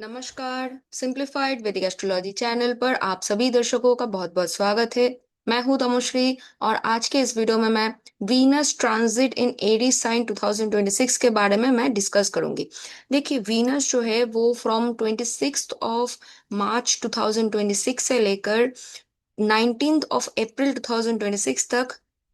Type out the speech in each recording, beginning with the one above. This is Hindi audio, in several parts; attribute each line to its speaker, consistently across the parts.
Speaker 1: नमस्कार। सिंप्लीफाइड वैदिक एस्ट्रोलॉजी चैनल पर आप सभी दर्शकों का बहुत बहुत स्वागत है। मैं हूं तमुश्री और आज के इस वीडियो में मैं Venus transit in Aries sign 2026 के बारे में मैं डिस्कस करूंगी। देखिए, वीनस जो है वो फ्रॉम 26 ऑफ मार्च 2026 से लेकर 19 ऑफ अप्रैल 2026 तक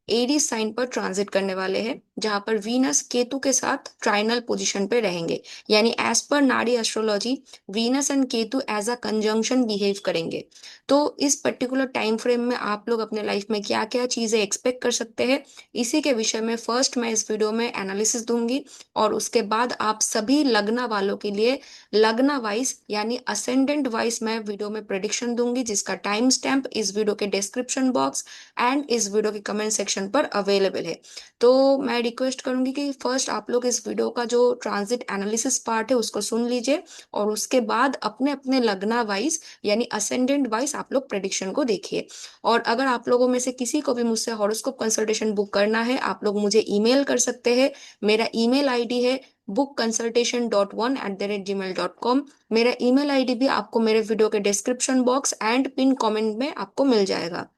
Speaker 1: एरीज साइन पर ट्रांजिट करने वाले हैं, जहां पर वीनस केतु के साथ ट्राइनल पोजीशन पे रहेंगे। यानी as per Nadi astrology Venus and Ketu as a conjunction behave करेंगे। तो इस पर्टिकुलर टाइम फ्रेम में आप लोग अपने लाइफ में क्या क्या चीजें एक्सपेक्ट कर सकते हैं, इसी के विषय में फर्स्ट मैं इस वीडियो में एनालिसिस दूंगी। और उसके बाद आप सभी लग्न वालों के लिए लग्न वाइज यानी असेंडेंट वाइज मैं वीडियो में प्रेडिक्शन दूंगी, जिसका टाइम स्टैम्प इस वीडियो के डिस्क्रिप्शन बॉक्स एंड इस वीडियो के कमेंट सेक्शन पर अवेलेबल है। तो मैं रिक्वेस्ट करूंगी कि फर्स्ट आप लोग इस वीडियो का जो ट्रांजिट एनालिसिस पार्ट है उसको सुन लीजिए, और उसके बाद अपने अपने लग्न वाइज यानी असेंडेंट वाइज आप लोग प्रेडिक्शन को देखिए। और अगर आप लोगों में से किसी को भी मुझसे हॉरोस्कोप कंसल्टेशन बुक करना है, आप लोग मुझे ईमेल कर सकते हैं। मेरा ईमेल आईडी है bookconsultation.1@gmail.com। मेरा ईमेल आईडी भी आपको मेरे वीडियो के description box and pin comment में आपको मिल जाएगा।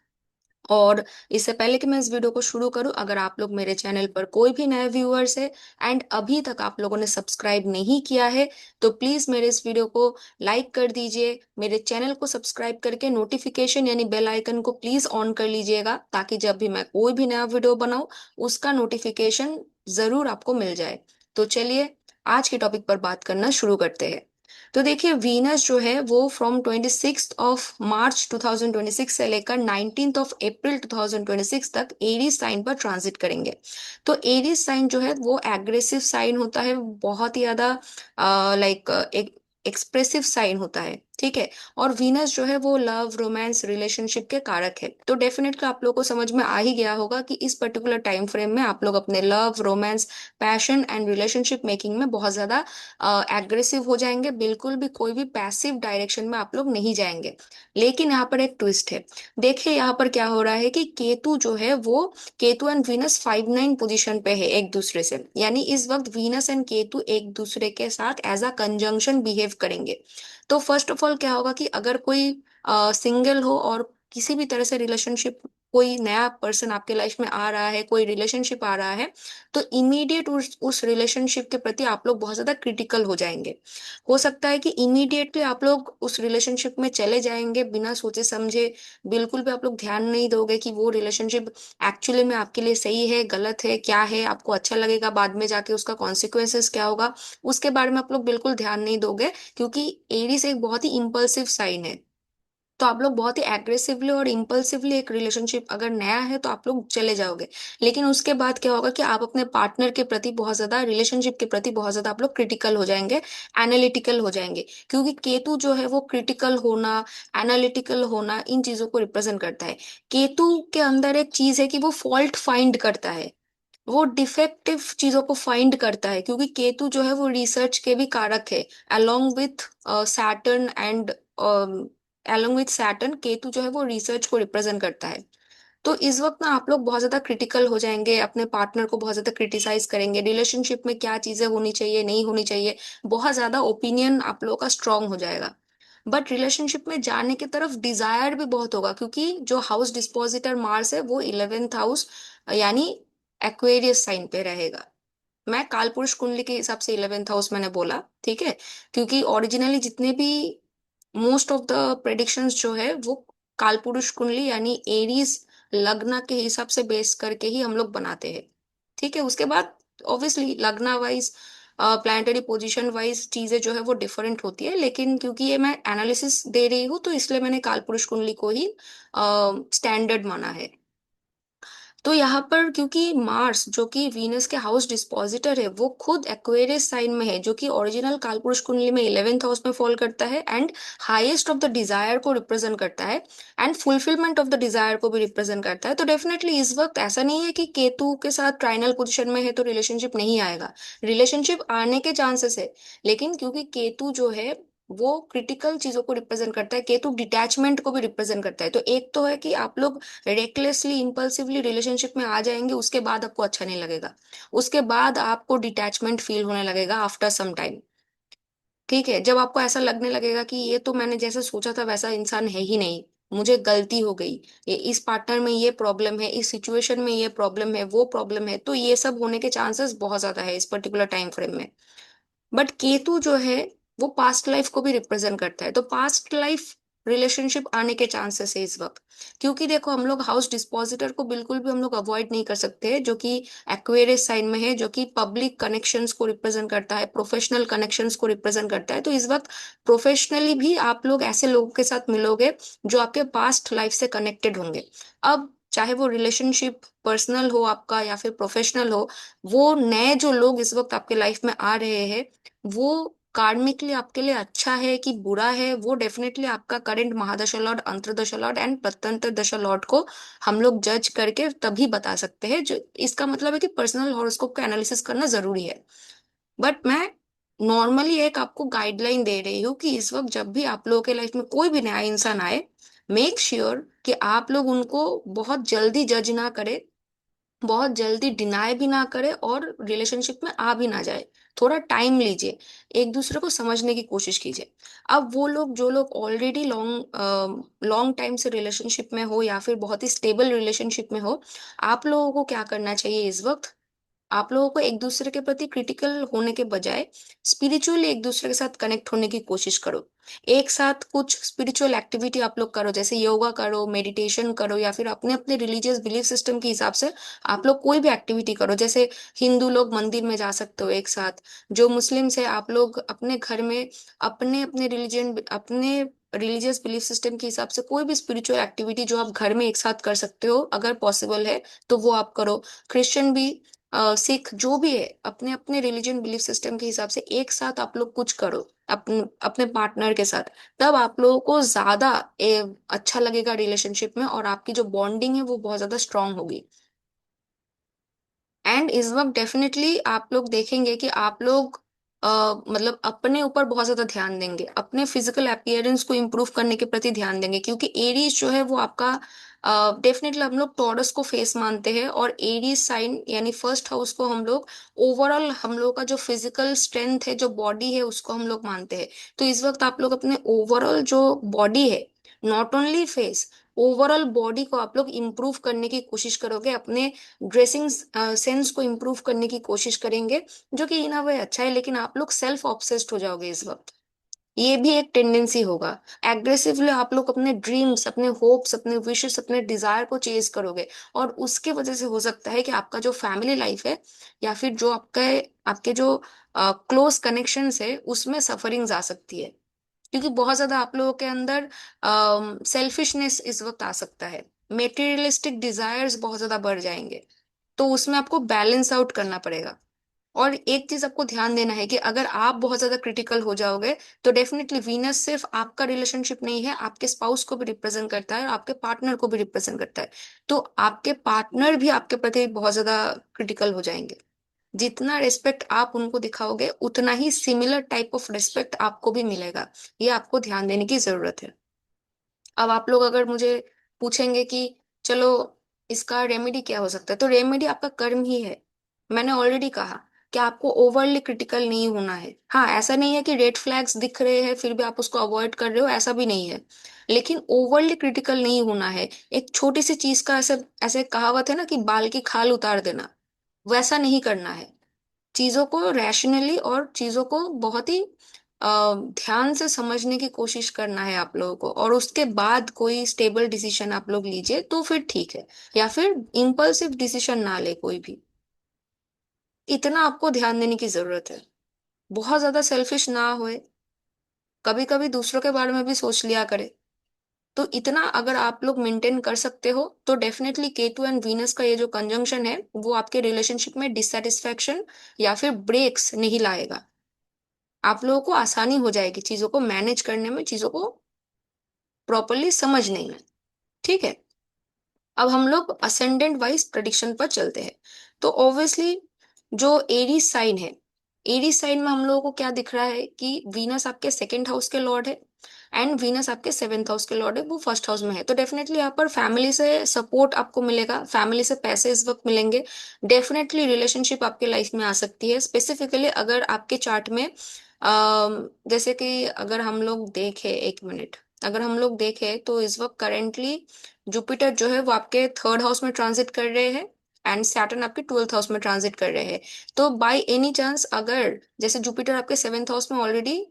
Speaker 1: और इससे पहले कि मैं इस वीडियो को शुरू करूं, अगर आप लोग मेरे चैनल पर कोई भी नए व्यूअर्स है एंड अभी तक आप लोगों ने सब्सक्राइब नहीं किया है, तो प्लीज मेरे इस वीडियो को लाइक कर दीजिए। मेरे चैनल को सब्सक्राइब करके नोटिफिकेशन यानी बेल आइकन को प्लीज ऑन कर लीजिएगा, ताकि जब भी मैं कोई भी नया वीडियो बनाऊं उसका नोटिफिकेशन जरूर आपको मिल जाए। तो चलिए आज के टॉपिक पर बात करना शुरू करते हैं। तो देखिए, वीनस जो है वो फ्रॉम 26 ऑफ मार्च 2026 से लेकर 19 ऑफ अप्रैल 2026 तक एरीज साइन पर ट्रांजिट करेंगे। तो एरीज साइन जो है वो एग्रेसिव साइन होता है, बहुत ही ज्यादा लाइक एक एक्सप्रेसिव साइन होता है, ठीक है। और वीनस जो है वो लव रोमांस रिलेशनशिप के कारक है। तो डेफिनेटली आप लोगों को समझ में आ ही गया होगा कि इस पर्टिकुलर टाइम फ्रेम में आप लोग अपने love romance passion and relationship making में बहुत ज्यादा एग्रेसिव हो जाएंगे। बिल्कुल भी कोई भी पैसिव डायरेक्शन में आप लोग नहीं जाएंगे। लेकिन यहाँ पर एक ट्विस्ट है। देखिए यहाँ पर क्या हो रहा है कि केतु जो है वो केतु एंड वीनस 5-9 पोजीशन पे है एक दूसरे से, यानी इस वक्त वीनस एंड केतु एक दूसरे के साथ एज अ कंजंक्शन बिहेव करेंगे। तो फर्स्ट ऑफ ऑल क्या होगा कि अगर कोई सिंगल हो और किसी भी तरह से रिलेशनशिप, कोई नया पर्सन आपके लाइफ में आ रहा है, कोई रिलेशनशिप आ रहा है, तो इमीडिएट उस रिलेशनशिप के प्रति आप लोग बहुत ज्यादा क्रिटिकल हो जाएंगे। हो सकता है कि इमीडिएटली आप लोग उस रिलेशनशिप में चले जाएंगे बिना सोचे समझे। बिल्कुल भी आप लोग ध्यान नहीं दोगे कि वो रिलेशनशिप एक्चुअली में आपके लिए सही है गलत है क्या है, आपको अच्छा लगेगा बाद में जाके उसका कॉन्सिक्वेंसेस क्या होगा, उसके बारे में आप लोग बिल्कुल ध्यान नहीं दोगे। क्योंकि एरीज एक बहुत ही इम्पल्सिव साइन है। तो आप लोग बहुत ही एग्रेसिवली और इम्पल्सिवली एक रिलेशनशिप अगर नया है तो आप लोग चले जाओगे। लेकिन उसके बाद क्या होगा कि आप अपने पार्टनर के प्रति बहुत ज्यादा, रिलेशनशिप के प्रति बहुत ज्यादा आप लोग क्रिटिकल हो जाएंगे, एनालिटिकल हो जाएंगे। क्योंकि केतु जो है वो क्रिटिकल होना, एनालिटिकल होना, इन चीजों को रिप्रेजेंट करता है। केतु के अंदर एक चीज है कि वो फॉल्ट फाइंड करता है, वो डिफेक्टिव चीजों को फाइंड करता है। क्योंकि केतु जो है वो रिसर्च के भी कारक है, along with Saturn and Ketu जो है वो रिसर्च को रिप्रेजेंट करता है। तो इस वक्त ना आप लोग बहुत ज्यादा क्रिटिकल हो जाएंगे, अपने पार्टनर को बहुत ज्यादा क्रिटिसाइज करेंगे, रिलेशनशिप में क्या चीजें होनी चाहिए नहीं होनी चाहिए, बहुत ज्यादा ओपिनियन आप लोगों का स्ट्रांग हो जाएगा। बट रिलेशनशिप में जाने की तरफ डिजायर भी बहुत होगा, क्योंकि जो हाउस डिस्पोजिटर मार्स है वो 11th हाउस यानी एक्वेरियस साइन पे रहेगा। मैं कालपुरुष कुंडली के हिसाब से 11th हाउस मैंने बोला, ठीक है। क्योंकि ओरिजिनली जितने भी मोस्ट ऑफ द प्रेडिक्शंस जो है वो कालपुरुष कुंडली यानी एरीज लग्न के हिसाब से बेस करके ही हम लोग बनाते हैं, ठीक है। उसके बाद ऑब्वियसली लग्न वाइज प्लानिटरी पोजीशन वाइज चीजें जो है वो डिफरेंट होती है, लेकिन क्योंकि ये मैं एनालिसिस दे रही हूँ तो इसलिए मैंने कालपुरुष कुंडली को ही स्टैंडर्ड माना है। तो यहाँ पर क्योंकि मार्स जो कि वीनस के हाउस डिस्पोजिटर है वो खुद एक्वेरियस साइन में है, जो कि ओरिजिनल कालपुरुष कुंडली में 11th हाउस में फॉल करता है and highest of the desire को रिप्रेजेंट करता है and fulfilment of the desire को भी रिप्रेजेंट करता है। तो डेफिनेटली इस वक्त ऐसा नहीं है कि केतु के साथ ट्राइनल पोजिशन में है तो रिलेशनशिप नहीं आएगा, रिलेशनशिप आने के चांसेस है। लेकिन क्योंकि केतु जो है वो क्रिटिकल चीजों को रिप्रेजेंट करता है, केतु डिटैचमेंट को भी रिप्रेजेंट करता है। तो एक तो है कि आप लोग रेकलेसली इंपल्सिवली रिलेशनशिप में आ जाएंगे, उसके बाद आपको अच्छा नहीं लगेगा, उसके बाद आपको डिटैचमेंट फील होने लगेगा आफ्टर सम टाइम। ठीक है, जब आपको ऐसा लगने लगेगा कि ये तो मैंने जैसा सोचा था वैसा इंसान है ही नहीं, मुझे गलती हो गई, ये इस पार्टनर में ये प्रॉब्लम है, इस सिचुएशन में ये प्रॉब्लम है, वो प्रॉब्लम है, तो ये सब होने के चांसेस बहुत ज्यादा है इस पर्टिकुलर टाइम फ्रेम में। बट केतु जो है वो पास्ट लाइफ को भी रिप्रेजेंट करता है, तो पास्ट लाइफ रिलेशनशिप आने के चांसेस है इस वक्त। क्योंकि देखो हम लोग हाउस डिस्पोजिटर को बिल्कुल भी हम लोग अवॉइड नहीं कर सकते, जो कि एक्वेरियस साइन में है, जो कि पब्लिक कनेक्शंस को रिप्रेजेंट करता है, प्रोफेशनल कनेक्शंस को रिप्रेजेंट करता है। तो इस वक्त प्रोफेशनली भी आप लोग ऐसे लोगों के साथ मिलोगे जो आपके पास्ट लाइफ से कनेक्टेड होंगे। अब चाहे वो रिलेशनशिप पर्सनल हो आपका या फिर प्रोफेशनल हो, वो नए जो लोग इस वक्त आपके लाइफ में आ रहे हैं, वो कार्मिकली आपके लिए अच्छा है कि बुरा है, वो डेफिनेटली आपका करंट महादशा लॉर्ड, अंतर्दशा लॉर्ड एंड प्रत्यंतर दशा लॉर्ड को हम लोग जज करके तभी बता सकते हैं। जो इसका मतलब है कि पर्सनल हॉरोस्कोप का एनालिसिस करना जरूरी है। बट मैं नॉर्मली एक आपको गाइडलाइन दे रही हूँ कि इस वक्त जब भी आप लोगों के लाइफ में कोई भी नया इंसान आए, मेक श्योर कि आप लोग उनको बहुत जल्दी जज ना करें, बहुत जल्दी डिनाई भी ना करे, और रिलेशनशिप में आ भी ना जाए। थोड़ा टाइम लीजिए, एक दूसरे को समझने की कोशिश कीजिए। अब वो लोग जो लोग ऑलरेडी लॉन्ग लॉन्ग टाइम से रिलेशनशिप में हो या फिर बहुत ही स्टेबल रिलेशनशिप में हो, आप लोगों को क्या करना चाहिए इस वक्त, आप लोगों को एक दूसरे के प्रति क्रिटिकल होने के बजाय स्पिरिचुअली एक दूसरे के साथ कनेक्ट होने की कोशिश करो। एक साथ कुछ स्पिरिचुअल एक्टिविटी आप लोग करो, जैसे योगा करो, मेडिटेशन करो, या फिर अपने अपने रिलीजियस बिलीफ सिस्टम के हिसाब से आप लोग कोई भी एक्टिविटी करो। जैसे हिंदू लोग मंदिर में जा सकते हो एक साथ, जो मुस्लिम्स है आप लोग अपने घर में अपने अपने रिलीजन, अपने रिलीजियस बिलीफ सिस्टम के हिसाब से कोई भी स्पिरिचुअल एक्टिविटी जो आप घर में एक साथ कर सकते हो, अगर पॉसिबल है तो वो आप करो। क्रिश्चियन भी, सिख, जो भी है, अपने अपने रिलीजन बिलीफ सिस्टम के हिसाब से एक साथ आप लोग कुछ करो अपने अपने पार्टनर के साथ। तब आप लोगों को ज्यादा अच्छा लगेगा रिलेशनशिप में, और आपकी जो बॉन्डिंग है वो बहुत ज्यादा स्ट्रांग होगी। एंड इस वक्त डेफिनेटली आप लोग देखेंगे कि आप लोग मतलब अपने ऊपर बहुत ज्यादा ध्यान देंगे, अपने फिजिकल अपीयरेंस को इम्प्रूव करने के प्रति ध्यान देंगे, क्योंकि एरीज जो है वो आपका, डेफिनेटली हम लोग टॉरस को फेस मानते हैं, और एरीज साइन यानी फर्स्ट हाउस को हम लोग ओवरऑल हम लोग का जो फिजिकल स्ट्रेंथ है, जो बॉडी है, उसको हम लोग मानते हैं। तो इस वक्त आप लोग अपने ओवरऑल जो बॉडी है, not only face, overall body को आप लोग इम्प्रूव करने की कोशिश करोगे, अपने ड्रेसिंग सेंस को इम्प्रूव करने की कोशिश करेंगे, जो कि इन अ वे अच्छा है। लेकिन आप लोग सेल्फ ऑब्सेस्ड हो जाओगे इस वक्त, ये भी एक टेंडेंसी होगा। एग्रेसिवली आप लोग अपने ड्रीम्स, अपने होप्स, अपने विशेस, अपने डिजायर को चेज करोगे, और उसके वजह से हो सकता है कि आपका जो फैमिली लाइफ है या फिर जो आपका आपके जो क्लोज कनेक्शंस है उसमें सफरिंग्स आ सकती है, क्योंकि बहुत ज्यादा आप लोगों के अंदर सेल्फिशनेस इस वक्त आ सकता है, मेटेरियलिस्टिक डिजायर्स बहुत ज्यादा बढ़ जाएंगे। तो उसमें आपको बैलेंस आउट करना पड़ेगा। और एक चीज आपको ध्यान देना है कि अगर आप बहुत ज्यादा क्रिटिकल हो जाओगे, तो डेफिनेटली वीनस सिर्फ आपका रिलेशनशिप नहीं है, आपके स्पाउस को भी रिप्रेजेंट करता है और आपके पार्टनर को भी रिप्रेजेंट करता है। तो आपके पार्टनर भी आपके प्रति बहुत ज्यादा क्रिटिकल हो जाएंगे। जितना रिस्पेक्ट आप उनको दिखाओगे उतना ही सिमिलर टाइप ऑफ रिस्पेक्ट आपको भी मिलेगा। ये आपको ध्यान देने की जरूरत है। अब आप लोग अगर मुझे पूछेंगे कि चलो इसका रेमेडी क्या हो सकता है, तो रेमेडी आपका कर्म ही है। मैंने ऑलरेडी कहा कि आपको ओवरली क्रिटिकल नहीं होना है। हाँ, ऐसा नहीं है कि रेड फ्लैग्स दिख रहे हैं फिर भी आप उसको अवॉइड कर रहे हो, ऐसा भी नहीं है। लेकिन ओवरली क्रिटिकल नहीं होना है। एक छोटी सी चीज का ऐसे ऐसे कहावत है ना कि बाल की खाल उतार देना, वैसा नहीं करना है। चीजों को रैशनली और चीजों को बहुत ही ध्यान से समझने की कोशिश करना है आप लोगों को, और उसके बाद कोई स्टेबल डिसीजन आप लोग लीजिए तो फिर ठीक है। या फिर इम्पल्सिव डिसीजन ना ले कोई भी, इतना आपको ध्यान देने की जरूरत है। बहुत ज्यादा सेल्फिश ना होए, कभी कभी दूसरों के बारे में भी सोच लिया करे। तो इतना अगर आप लोग मेंटेन कर सकते हो, तो डेफिनेटली केतु एंड वीनस का ये जो कंजंक्शन है वो आपके रिलेशनशिप में डिससेटिस्फैक्शन या फिर ब्रेक्स नहीं लाएगा। आप लोगों को आसानी हो जाएगी चीजों को मैनेज करने में, चीजों को प्रॉपरली समझने में। ठीक है, अब हम लोग असेंडेंट वाइज प्रेडिक्शन पर चलते हैं। तो ऑब्वियसली जो एरीज साइन है, एरीज साइन में हम लोगों को क्या दिख रहा है कि वीनस आपके सेकंड हाउस के लॉर्ड है, एंड वीनस आपके सेवेंथ हाउस के लॉर्ड है, वो फर्स्ट हाउस में है। तो डेफिनेटली यहाँ पर फैमिली से सपोर्ट आपको मिलेगा, फैमिली से पैसे इस वक्त मिलेंगे। डेफिनेटली रिलेशनशिप आपके लाइफ में आ सकती है, स्पेसिफिकली अगर आपके चार्ट में जैसे कि अगर हम लोग देखें, एक मिनट, अगर हम लोग देखें तो इस वक्त करेंटली जुपिटर जो है वो आपके थर्ड हाउस में ट्रांजिट कर रहे हैं एंड सैटर्न आपके ट्वेल्थ हाउस में ट्रांजिट कर रहे हैं। तो बाय एनी चांस अगर जैसे जुपिटर आपके सेवेंथ हाउस में ऑलरेडी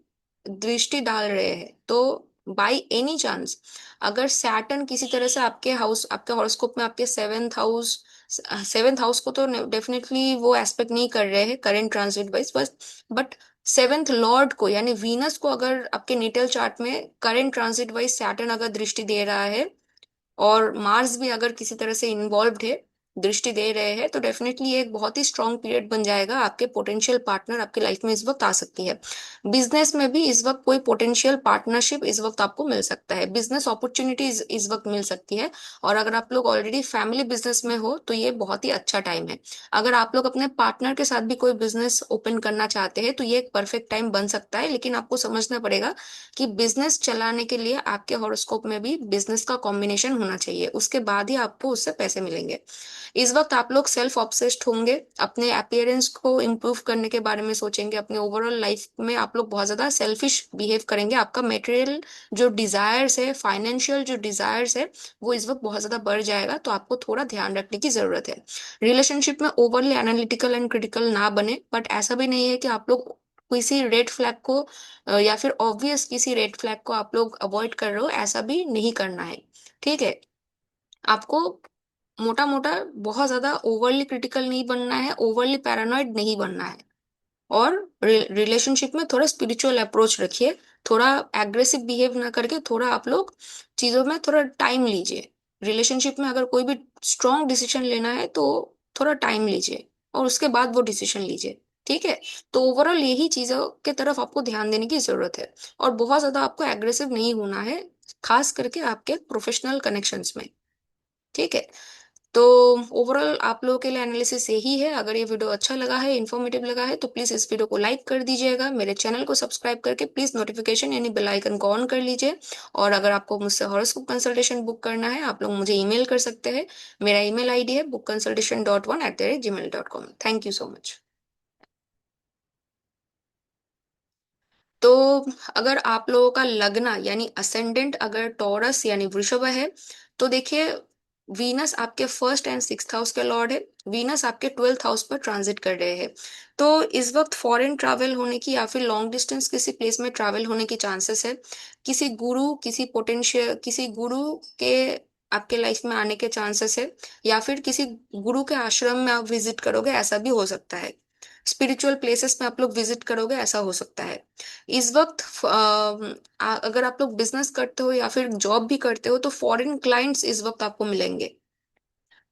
Speaker 1: दृष्टि डाल रहे हैं, तो बाय एनी चांस अगर सैटर्न किसी तरह से आपके हाउस, आपके हॉरोस्कोप में आपके सेवेंथ हाउस को तो डेफिनेटली वो एस्पेक्ट नहीं कर रहे हैं करंट ट्रांजिट वाइज, बस बट सेवेंथ लॉर्ड को यानी वीनस को अगर आपके नेटल चार्ट में करंट ट्रांजिट वाइज सैटर्न अगर दृष्टि दे रहा है और मार्स भी अगर किसी तरह से इन्वॉल्व्ड है, दृष्टि दे रहे हैं, तो डेफिनेटली ये एक बहुत ही स्ट्रांग पीरियड बन जाएगा। आपके पोटेंशियल पार्टनर आपके लाइफ में इस वक्त आ सकती है। बिजनेस में भी इस वक्त कोई पोटेंशियल पार्टनरशिप इस वक्त आपको मिल सकता है, बिजनेस अपॉर्चुनिटीज इस वक्त मिल सकती है। और अगर आप लोग ऑलरेडी फैमिली बिजनेस में हो तो ये बहुत ही अच्छा टाइम है। अगर आप लोग अपने पार्टनर के साथ भी कोई बिजनेस ओपन करना चाहते हैं तो ये एक परफेक्ट टाइम बन सकता है, लेकिन आपको समझना पड़ेगा कि बिजनेस चलाने के लिए आपके हॉरोस्कोप में भी बिजनेस का कॉम्बिनेशन होना चाहिए, उसके बाद ही आपको उससे पैसे मिलेंगे। इस वक्त आप लोग सेल्फ ऑब्सेस्ड होंगे, अपने अपीयरेंस को इम्प्रूव करने के बारे में सोचेंगे, अपने ओवरऑल लाइफ में आप लोग बहुत ज्यादा सेल्फिश बिहेव करेंगे। आपका मेटेरियल जो डिजायर्स है, फाइनेंशियल जो डिजायर्स है, वो इस वक्त बहुत ज्यादा बढ़ जाएगा, तो आपको थोड़ा ध्यान रखने की जरूरत है। रिलेशनशिप में ओवरली एनालिटिकल एंड क्रिटिकल ना बने, बट ऐसा भी नहीं है कि आप लोग किसी रेड फ्लैग को या फिर ऑब्वियस किसी रेड फ्लैग को आप लोग अवॉइड कर रहे हो, ऐसा भी नहीं करना है। ठीक है, आपको मोटा मोटा बहुत ज्यादा ओवरली क्रिटिकल नहीं बनना है, ओवरली पैरानॉइड नहीं बनना है। और रिलेशनशिप में थोड़ा स्पिरिचुअल अप्रोच रखिए, थोड़ा एग्रेसिव बिहेव ना करके थोड़ा आप लोग चीजों में थोड़ा टाइम लीजिए। रिलेशनशिप में अगर कोई भी स्ट्रॉन्ग डिसीजन लेना है तो थोड़ा टाइम लीजिए और उसके बाद वो डिसीजन लीजिए। ठीक है, तो ओवरऑल यही चीजों के तरफ आपको ध्यान देने की जरूरत है। और बहुत ज्यादा आपको एग्रेसिव नहीं होना है, खास करके आपके प्रोफेशनल कनेक्शंस में। ठीक है, तो ओवरऑल आप लोगों के लिए एनालिसिस यही है। अगर ये वीडियो अच्छा लगा है, इन्फॉर्मेटिव लगा है, तो प्लीज इस वीडियो को लाइक कर दीजिएगा, मेरे चैनल को सब्सक्राइब करके प्लीज नोटिफिकेशन यानी बेल आइकन को ऑन कर लीजिए। और अगर आपको मुझसे हॉरोस्कोप कंसल्टेशन बुक करना है, आप लोग मुझे ईमेल कर सकते हैं। मेरा ईमेल आईडी है bookconsultation.1@gmail.com। Thank you so much. तो अगर आप लोगों का लग्न यानी असेंडेंट अगर टॉरस यानी वृषभ है, तो देखिए वीनस आपके फर्स्ट एंड सिक्स्थ हाउस के लॉर्ड है। वीनस आपके ट्वेल्थ हाउस पर ट्रांजिट कर रहे हैं। तो इस वक्त फॉरेन ट्रैवल होने की या फिर लॉन्ग डिस्टेंस किसी प्लेस में ट्रैवल होने की चांसेस है। किसी गुरु के आपके लाइफ में आने के चांसेस है, या फिर किसी गुरु के आश्रम में आप विजिट करोगे, ऐसा भी हो सकता है। स्पिरिचुअल प्लेसेस में आप लोग विजिट करोगे, ऐसा हो सकता है। इस वक्त अगर आप लोग बिजनेस करते हो या फिर जॉब भी करते हो तो फॉरेन क्लाइंट्स इस वक्त आपको मिलेंगे।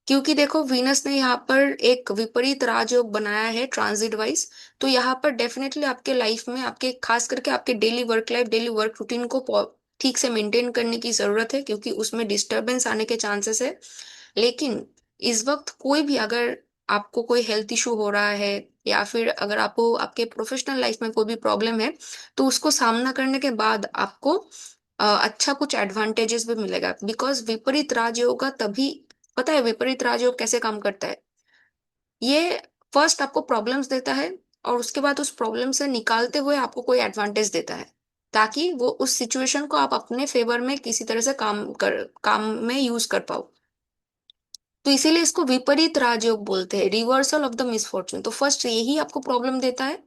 Speaker 1: क्योंकि देखो वीनस ने यहाँ पर एक विपरीत राजयोग बनाया है ट्रांजिट वाइज। तो यहाँ पर डेफिनेटली आपके लाइफ में आपके खास करके आपके daily work life, daily work routine को ठीक से मेंटेन करने की जरूरत है, क्योंकि उसमें डिस्टरबेंस आने के चांसेस है। लेकिन इस वक्त कोई भी अगर आपको कोई हेल्थ इशू हो रहा है या फिर अगर आपको आपके प्रोफेशनल लाइफ में कोई भी प्रॉब्लम है, तो उसको सामना करने के बाद आपको अच्छा कुछ एडवांटेजेस भी मिलेगा। बिकॉज विपरीत राजयोग का तभी, पता है विपरीत राजयोग कैसे काम करता है? ये फर्स्ट आपको प्रॉब्लम्स देता है और उसके बाद उस प्रॉब्लम से निकालते हुए आपको कोई एडवांटेज देता है, ताकि वो उस सिचुएशन को आप अपने फेवर में किसी तरह से काम में यूज कर पाओ। तो इसीलिए इसको विपरीत राजयोग बोलते हैं, रिवर्सल ऑफ द मिसफॉर्चून। तो फर्स्ट यही आपको प्रॉब्लम देता है,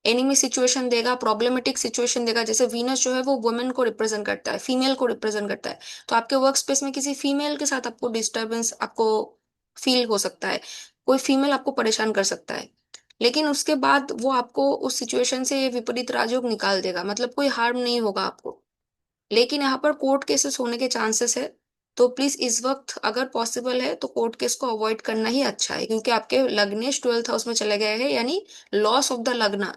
Speaker 1: एनिमी सिचुएशन देगा, प्रॉब्लमेटिक सिचुएशन देगा। जैसे वीनस जो है वो वुमेन को रिप्रेजेंट करता है, फीमेल को रिप्रेजेंट करता है। तो आपके वर्क स्पेस में किसी फीमेल के साथ आपको डिस्टरबेंस आपको फील हो सकता है, कोई फीमेल आपको परेशान कर सकता है। लेकिन उसके बाद वो आपको उस सिचुएशन से ये विपरीत राजयोग निकाल देगा, मतलब कोई हार्म नहीं होगा आपको। लेकिन यहाँ पर कोर्ट केसेस होने के चांसेस है। तो प्लीज इस वक्त अगर पॉसिबल है तो कोर्ट केस को अवॉइड करना ही अच्छा है, क्योंकि आपके लग्नेश ट्वेल्थ हाउस में चले गए हैं, यानी लॉस ऑफ द लग्न।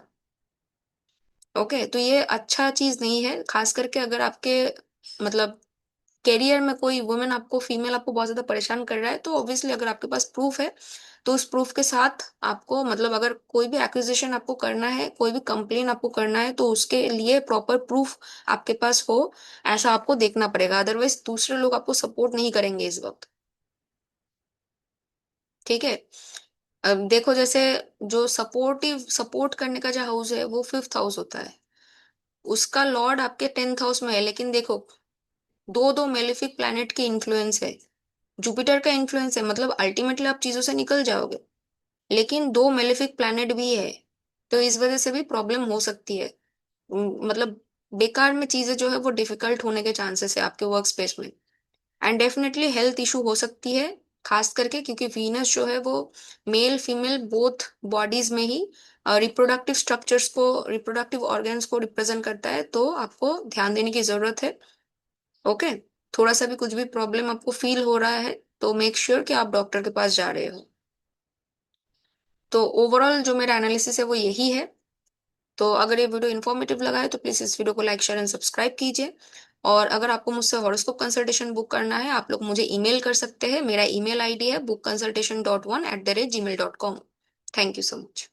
Speaker 1: ओके, तो ये अच्छा चीज नहीं है, खास करके अगर आपके मतलब कैरियर में कोई वुमेन आपको, फीमेल आपको बहुत ज्यादा परेशान कर रहा है, तो ऑब्वियसली अगर आपके पास प्रूफ है तो उस प्रूफ के साथ आपको, मतलब अगर कोई भी एक्विजिशन आपको करना है, कोई भी कंप्लेन आपको करना है, तो उसके लिए प्रॉपर प्रूफ आपके पास हो, ऐसा आपको देखना पड़ेगा। अदरवाइज दूसरे लोग आपको सपोर्ट नहीं करेंगे इस वक्त। ठीक है, अब देखो, जैसे जो सपोर्ट करने का जो हाउस है वो फिफ्थ हाउस होता है, उसका लॉर्ड आपके टेंथ हाउस में है। लेकिन देखो, दो दो मेलिफिक प्लैनेट की इन्फ्लुएंस है, जुपिटर का इन्फ्लुएंस है, मतलब अल्टीमेटली आप चीजों से निकल जाओगे, लेकिन दो मेलिफिक प्लैनेट भी है, तो इस वजह से भी प्रॉब्लम हो सकती है। मतलब बेकार में चीजें जो है वो डिफिकल्ट होने के चांसेस है आपके वर्क स्पेस में। एंड डेफिनेटली हेल्थ इशू हो सकती है, खास करके क्योंकि वीनस जो है वो मेल फीमेल बोथ बॉडीज में ही रिप्रोडक्टिव स्ट्रक्चर्स को, रिप्रोडक्टिव ऑर्गन्स को रिप्रेजेंट करता है, तो आपको ध्यान देने की जरूरत है। ओके, थोड़ा सा भी कुछ भी प्रॉब्लम आपको फील हो रहा है तो मेक श्योर कि आप डॉक्टर के पास जा रहे हो। तो ओवरऑल जो मेरा एनालिसिस है वो यही है। तो अगर ये वीडियो इन्फॉर्मेटिव लगा है तो प्लीज इस वीडियो को लाइक शेयर एंड सब्सक्राइब कीजिए। और अगर आपको मुझसे हॉरोस्कोप कंसल्टेशन बुक करना है, आप लोग मुझे ईमेल कर सकते हैं। मेरा ईमेल आईडी है bookconsultation.1@gmail.com। Thank you so much.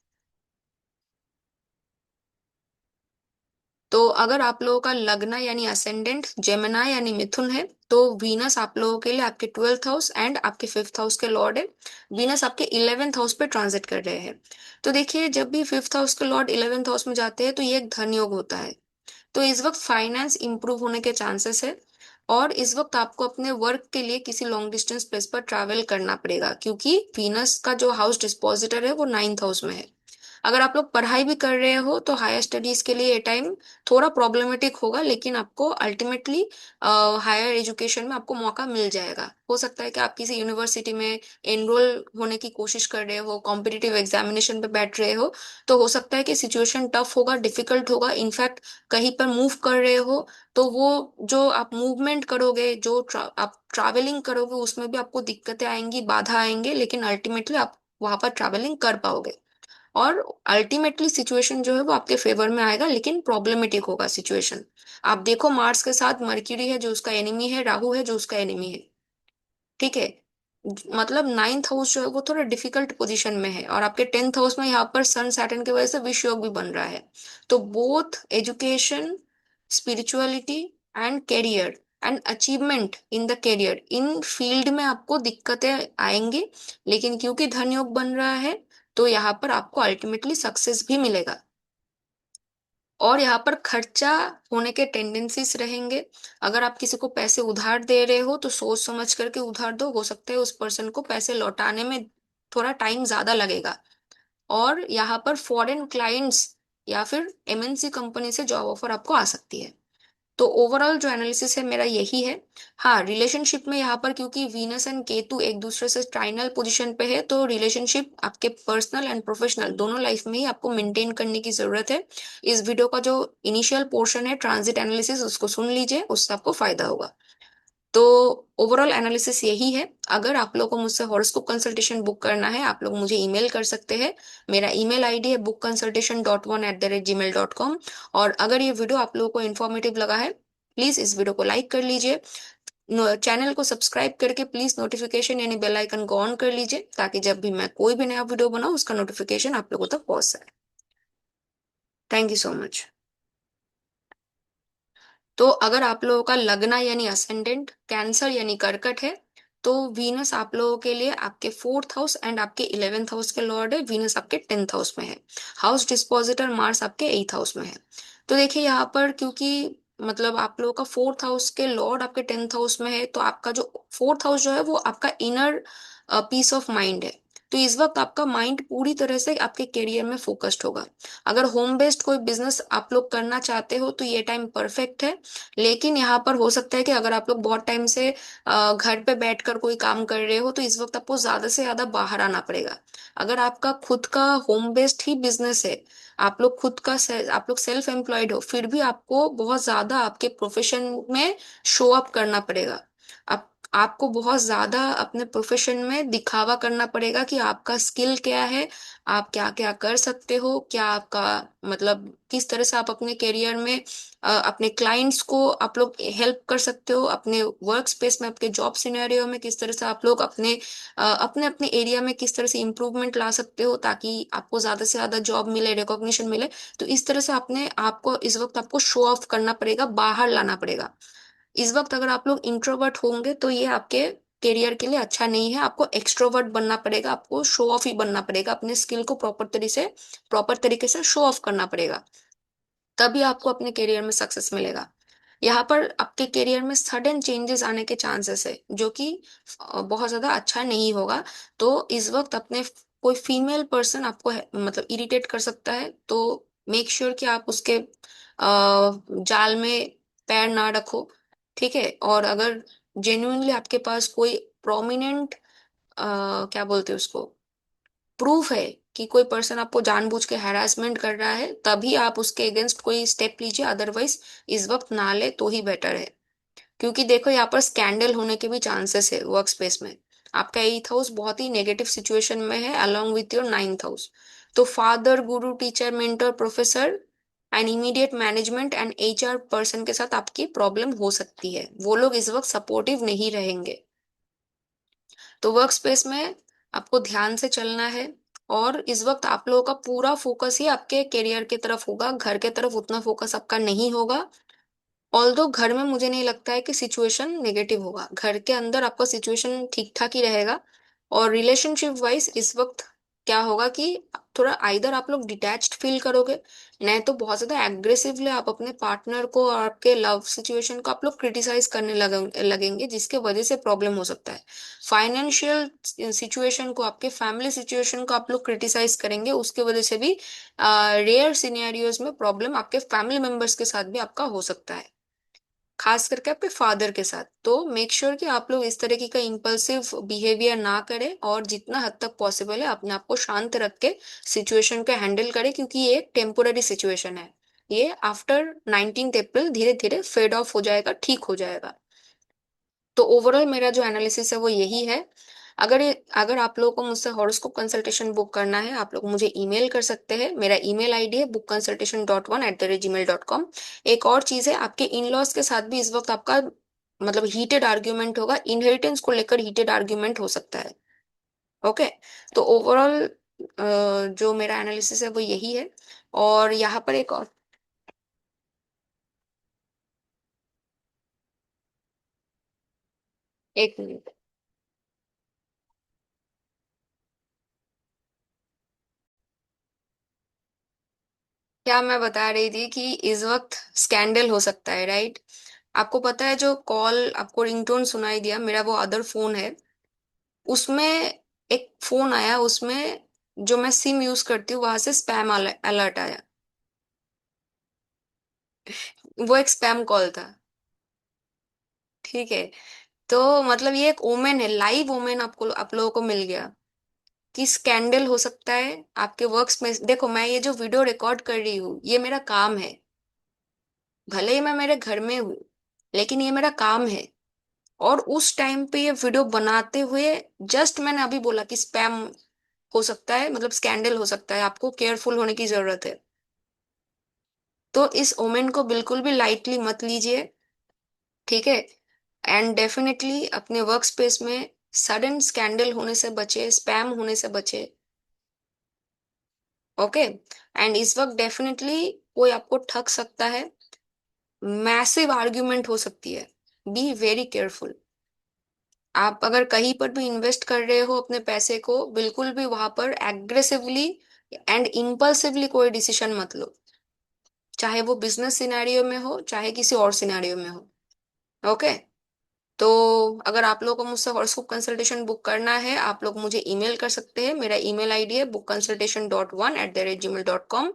Speaker 1: तो अगर आप लोगों का लग्न यानी असेंडेंट जेमिना यानी मिथुन है, तो वीनस आप लोगों के लिए आपके ट्वेल्थ हाउस एंड आपके फिफ्थ हाउस के लॉर्ड है। वीनस आपके इलेवेंथ हाउस पे ट्रांजिट कर रहे हैं। तो देखिए, जब भी फिफ्थ हाउस के लॉर्ड इलेवेंथ हाउस में जाते हैं तो ये एक धन योग होता है। तो इस वक्त फाइनेंस इंप्रूव होने के चांसेस है। और इस वक्त आपको अपने वर्क के लिए किसी लॉन्ग डिस्टेंस प्लेस पर ट्रैवल करना पड़ेगा, क्योंकि वीनस का जो हाउस डिस्पोजिटर है वो नाइन्थ हाउस में है। अगर आप लोग पढ़ाई भी कर रहे हो तो हायर स्टडीज के लिए ये टाइम थोड़ा प्रॉब्लमेटिक होगा, लेकिन आपको अल्टीमेटली हायर एजुकेशन में आपको मौका मिल जाएगा। हो सकता है कि आप किसी यूनिवर्सिटी में एनरोल होने की कोशिश कर रहे हो, कॉम्पिटिटिव एग्जामिनेशन पे बैठ रहे हो, तो हो सकता है कि सिचुएशन टफ होगा, डिफिकल्ट होगा। इनफैक्ट कहीं पर मूव कर रहे हो तो वो जो आप मूवमेंट करोगे, जो आप ट्रैवलिंग करोगे, उसमें भी आपको दिक्कतें आएंगी, बाधा आएंगे, लेकिन अल्टीमेटली आप वहां पर ट्रैवलिंग कर पाओगे। और अल्टीमेटली सिचुएशन जो है वो आपके फेवर में आएगा, लेकिन प्रॉब्लमेटिक होगा सिचुएशन। आप देखो, मार्स के साथ मर्क्यूरी है जो उसका एनिमी है, राहु है जो उसका एनिमी है। ठीक है, मतलब नाइन्थ हाउस जो है वो थोड़ा डिफिकल्ट पोजीशन में है, और आपके टेंथ हाउस में यहाँ पर सन सैटर्न की वजह से विष योग भी बन रहा है। तो both education, spirituality and career and achievement in the career, in field में आपको दिक्कतें आएंगी, लेकिन क्योंकि धन योग बन रहा है तो यहाँ पर आपको अल्टीमेटली सक्सेस भी मिलेगा। और यहाँ पर खर्चा होने के टेंडेंसीज रहेंगे। अगर आप किसी को पैसे उधार दे रहे हो तो सोच समझ करके उधार दो, हो सकता है उस पर्सन को पैसे लौटाने में थोड़ा टाइम ज्यादा लगेगा। और यहाँ पर फॉरेन क्लाइंट्स या फिर एमएनसी कंपनी से जॉब ऑफर आपको आ सकती है। तो ओवरऑल जो एनालिसिस है मेरा यही है। हाँ, रिलेशनशिप में यहाँ पर क्योंकि वीनस एंड केतु एक दूसरे से ट्राइनल पोजीशन पे है, तो रिलेशनशिप आपके पर्सनल एंड प्रोफेशनल दोनों लाइफ में ही आपको मेंटेन करने की जरूरत है। इस वीडियो का जो इनिशियल पोर्शन है ट्रांजिट एनालिसिस, उसको सुन लीजिए, उससे आपको फायदा होगा। तो ओवरऑल एनालिसिस यही है। अगर आप लोगों को मुझसे हॉरोस्कोप कंसल्टेशन बुक करना है, आप लोग मुझे ईमेल कर सकते हैं। मेरा ईमेल आईडी है bookconsultation.1@gmail.com। और अगर ये वीडियो आप लोगों को इन्फॉर्मेटिव लगा है, प्लीज इस वीडियो को लाइक कर लीजिए। चैनल को सब्सक्राइब करके प्लीज नोटिफिकेशन यानी बेल आइकन को ऑन कर लीजिए, ताकि जब भी मैं कोई भी नया वीडियो बनाऊं उसका नोटिफिकेशन आप लोगों तक पहुंच जाए। Thank you so much. तो अगर आप लोगों का लग्न यानी असेंडेंट कैंसर यानी कर्कट है, तो वीनस आप लोगों के लिए आपके फोर्थ हाउस एंड आपके इलेवेंथ हाउस के लॉर्ड है। वीनस आपके टेंथ हाउस में है। हाउस डिस्पोजिटर मार्स आपके एथ हाउस में है। तो देखिए, यहाँ पर क्योंकि मतलब आप लोगों का फोर्थ हाउस के लॉर्ड आपके टेंथ हाउस में है, तो आपका जो फोर्थ हाउस जो है वो आपका इनर पीस ऑफ माइंड है। तो इस वक्त आपका माइंड पूरी तरह से आपके करियर में फोकस्ड होगा। अगर होम बेस्ड कोई बिजनेस आप लोग करना चाहते हो तो ये टाइम परफेक्ट है। लेकिन यहाँ पर हो सकता है कि अगर आप लोग बहुत टाइम से घर पे बैठकर कोई काम कर रहे हो तो इस वक्त आपको ज्यादा से ज्यादा बाहर आना पड़ेगा। अगर आपका खुद का होम बेस्ड ही बिजनेस है, आप लोग खुद का आप लोग सेल्फ एम्प्लॉयड हो, फिर भी आपको बहुत ज्यादा आपके प्रोफेशन में शो अप करना पड़ेगा। आप आपको बहुत ज्यादा अपने प्रोफेशन में दिखावा करना पड़ेगा कि आपका स्किल क्या है, आप क्या क्या कर सकते हो, क्या आपका मतलब किस तरह से आप अपने करियर में अपने क्लाइंट्स को आप लोग हेल्प कर सकते हो, अपने वर्क स्पेस में आपके जॉब सिनेरियो में किस तरह से आप लोग अपने अपने अपने एरिया में किस तरह से इम्प्रूवमेंट ला सकते हो, ताकि आपको ज्यादा से ज्यादा जॉब मिले, रिकॉग्निशन मिले। तो इस तरह से अपने आपको इस वक्त आपको शो ऑफ करना पड़ेगा, बाहर लाना पड़ेगा। इस वक्त अगर आप लोग इंट्रोवर्ट होंगे तो ये आपके करियर के लिए अच्छा नहीं है। आपको एक्सट्रोवर्ट बनना पड़ेगा, आपको शो ऑफ ही बनना पड़ेगा, अपने स्किल को प्रॉपर तरीके से शो ऑफ करना पड़ेगा, तभी आपको अपने करियर में सक्सेस मिलेगा। यहाँ पर आपके करियर में सडन चेंजेस आने के चांसेस है, जो कि बहुत ज्यादा अच्छा नहीं होगा। तो इस वक्त अपने कोई फीमेल पर्सन आपको मतलब इरिटेट कर सकता है, तो मेक श्योर कि आप उसके जाल में पैर ना रखो। ठीक है। और अगर जेन्युइनली आपके पास कोई प्रोमिनेंट, क्या बोलते हैं उसको, प्रूफ है कि कोई पर्सन आपको जानबूझ के हैरासमेंट कर रहा है, तभी आप उसके अगेंस्ट कोई स्टेप लीजिए, अदरवाइज इस वक्त ना ले तो ही बेटर है। क्योंकि देखो यहाँ पर स्कैंडल होने के भी चांसेस है वर्क स्पेस में। आपका 8th हाउस बहुत ही नेगेटिव सिचुएशन में है, along with your 9th house. तो father, Guru, teacher, mentor, professor and immediate management and HR person के साथ आपकी प्रॉब्लम हो सकती है, वो लोग इस वक्त सपोर्टिव नहीं रहेंगे। तो वर्क स्पेस में आपको ध्यान से चलना है। और इस वक्त आप लोगों का पूरा फोकस ही आपके करियर की तरफ होगा, घर के तरफ उतना फोकस आपका नहीं होगा। ऑल्दो घर में मुझे नहीं लगता है कि सिचुएशन नेगेटिव होगा, घर के अंदर आपका सिचुएशन ठीक ठाक ही रहेगा। और रिलेशनशिप वाइज इस वक्त क्या होगा कि थोड़ा आइदर आप लोग डिटैच्ड फील करोगे, नहीं तो बहुत ज्यादा एग्रेसिवली आप अपने पार्टनर को और आपके लव सिचुएशन को आप लोग क्रिटिसाइज करने लगेंगे, जिसके वजह से प्रॉब्लम हो सकता है। फाइनेंशियल सिचुएशन को, आपके फैमिली सिचुएशन को आप लोग क्रिटिसाइज करेंगे, उसके वजह से भी रेयर सिनेरियोज में प्रॉब्लम आपके फैमिली मेंबर्स के साथ भी आपका हो सकता है, खास करके आपके फादर के साथ। तो मेक श्योर कि आप लोग इस तरीके का इम्पल्सिव बिहेवियर ना करें, और जितना हद तक पॉसिबल है अपने आप को शांत रख के सिचुएशन को हैंडल करें, क्योंकि ये एक टेम्पोररी सिचुएशन है। ये आफ्टर 19th अप्रैल धीरे धीरे फेड ऑफ हो जाएगा, ठीक हो जाएगा। तो ओवरऑल मेरा जो एनालिसिस है वो यही है। अगर आप लोगों को मुझसे हॉरोस्कोप कंसल्टेशन बुक करना है, आप लोग मुझे ईमेल कर सकते हैं। मेरा ईमेल आईडी है bookconsultation.1@gmail.com। एक और चीज है, आपके इन लॉज के साथ भी इस वक्त आपका मतलब हीटेड आर्ग्यूमेंट होगा, इनहेरिटेंस को लेकर हीटेड आर्ग्यूमेंट हो सकता है। ओके। तो ओवरऑल जो मेरा एनालिसिस है वो यही है। और यहाँ पर एक और, एक मिनट। क्या मैं बता रही थी कि इस वक्त स्कैंडल हो सकता है, राइट? आपको पता है जो कॉल आपको रिंगटोन सुनाई दिया, मेरा वो अदर फोन है, उसमें एक फोन आया, उसमें जो मैं सिम यूज करती हूँ वहां से स्पैम अलर्ट आया। वो एक स्पैम कॉल था। ठीक है। तो मतलब ये एक ओमेन है, लाइव ओमेन आपको, आप लोगों को मिल गया कि स्कैंडल हो सकता है आपके वर्क्स में। देखो, मैं ये जो वीडियो रिकॉर्ड कर रही हूँ ये मेरा काम है, भले ही मैं मेरे घर में हूँ, लेकिन ये मेरा काम है। और उस टाइम पे ये वीडियो बनाते हुए जस्ट मैंने अभी बोला कि स्पैम हो सकता है, मतलब स्कैंडल हो सकता है, आपको केयरफुल होने की जरूरत है। तो इस ओमेन को बिल्कुल भी लाइटली मत लीजिए। ठीक है। एंड डेफिनेटली अपने वर्क स्पेस में सडन स्कैंडल होने से बचे, स्पैम होने से बचे। ओके। एंड इस वक्त डेफिनेटली कोई आपको ठग सकता है, मैसिव आर्ग्यूमेंट हो सकती है। Be very careful. आप अगर कहीं पर भी इन्वेस्ट कर रहे हो अपने पैसे को, बिल्कुल भी वहां पर एग्रेसिवली एंड इम्पल्सिवली कोई डिसीजन मत लो, चाहे वो बिजनेस सिनेरियो में हो चाहे किसी और सिनेरियो में हो। ओके। तो अगर आप लोगों को मुझसे हॉरोस्कोप कंसल्टेशन बुक करना है, आप लोग मुझे ईमेल कर सकते हैं। मेरा ईमेल आईडी है bookconsultation.1@gmail.com।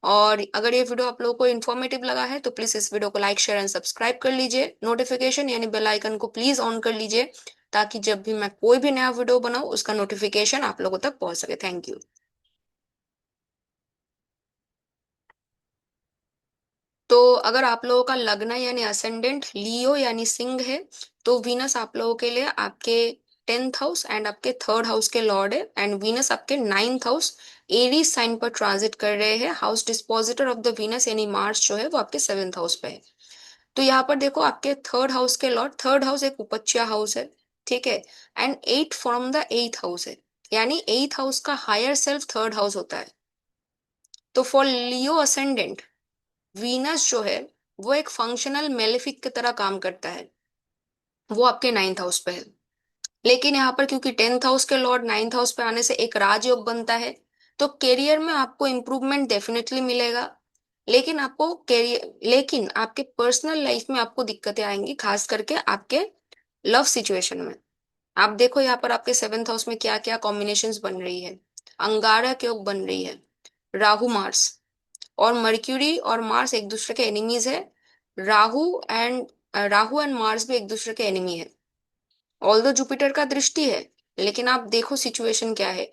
Speaker 1: और अगर ये वीडियो आप लोगों को इन्फॉर्मेटिव लगा है तो प्लीज इस वीडियो को लाइक, शेयर एंड सब्सक्राइब कर लीजिए। नोटिफिकेशन यानी बेल आइकन को प्लीज ऑन कर लीजिए, ताकि जब भी मैं कोई भी नया वीडियो बनाऊं उसका नोटिफिकेशन आप लोगों तक पहुंच सके। Thank you. तो अगर आप लोगों का लग्न यानी असेंडेंट लियो यानी सिंह है, तो वीनस आप लोगों के लिए आपके 10th हाउस एंड आपके 3rd हाउस के लॉर्ड है। एंड वीनस आपके 9th हाउस एरीज साइन पर ट्रांजिट कर रहे हैं। House dispositor of the Venus यानी मार्स जो है वो आपके 7th हाउस पे है। तो यहाँ पर देखो, आपके 3rd हाउस के लॉर्ड, 3rd हाउस एक उपच्य हाउस है। ठीक है। And 8 from the 8th house है, यानी 8th हाउस का हायर सेल्फ 3rd हाउस होता है। तो फॉर लियो असेंडेंट, वीनस जो है वो एक फंक्शनल मेलेफिक की तरह काम करता है, वो आपके 9th हाउस पे है। लेकिन यहाँ पर क्योंकि 10th हाउस के लॉर्ड 9th हाउस पे आने से एक राजयोग बनता है, तो करियर में आपको इम्प्रूवमेंट डेफिनेटली मिलेगा। लेकिन आपके पर्सनल लाइफ में आपको दिक्कतें आएंगी, खास करके आपके लव सिचुएशन में। आप देखो यहाँ पर आपके 7th हाउस में क्या क्या कॉम्बिनेशंस बन रही है। अंगारक योग बन रही है, राहु मार्स, और मर्क्यूरी और मार्स एक दूसरे के एनिमीज है। Rahu and Rahu and Mars भी एक दूसरे के एनिमी है। ऑल्दो जुपिटर का दृष्टि है, लेकिन आप देखो सिचुएशन क्या है।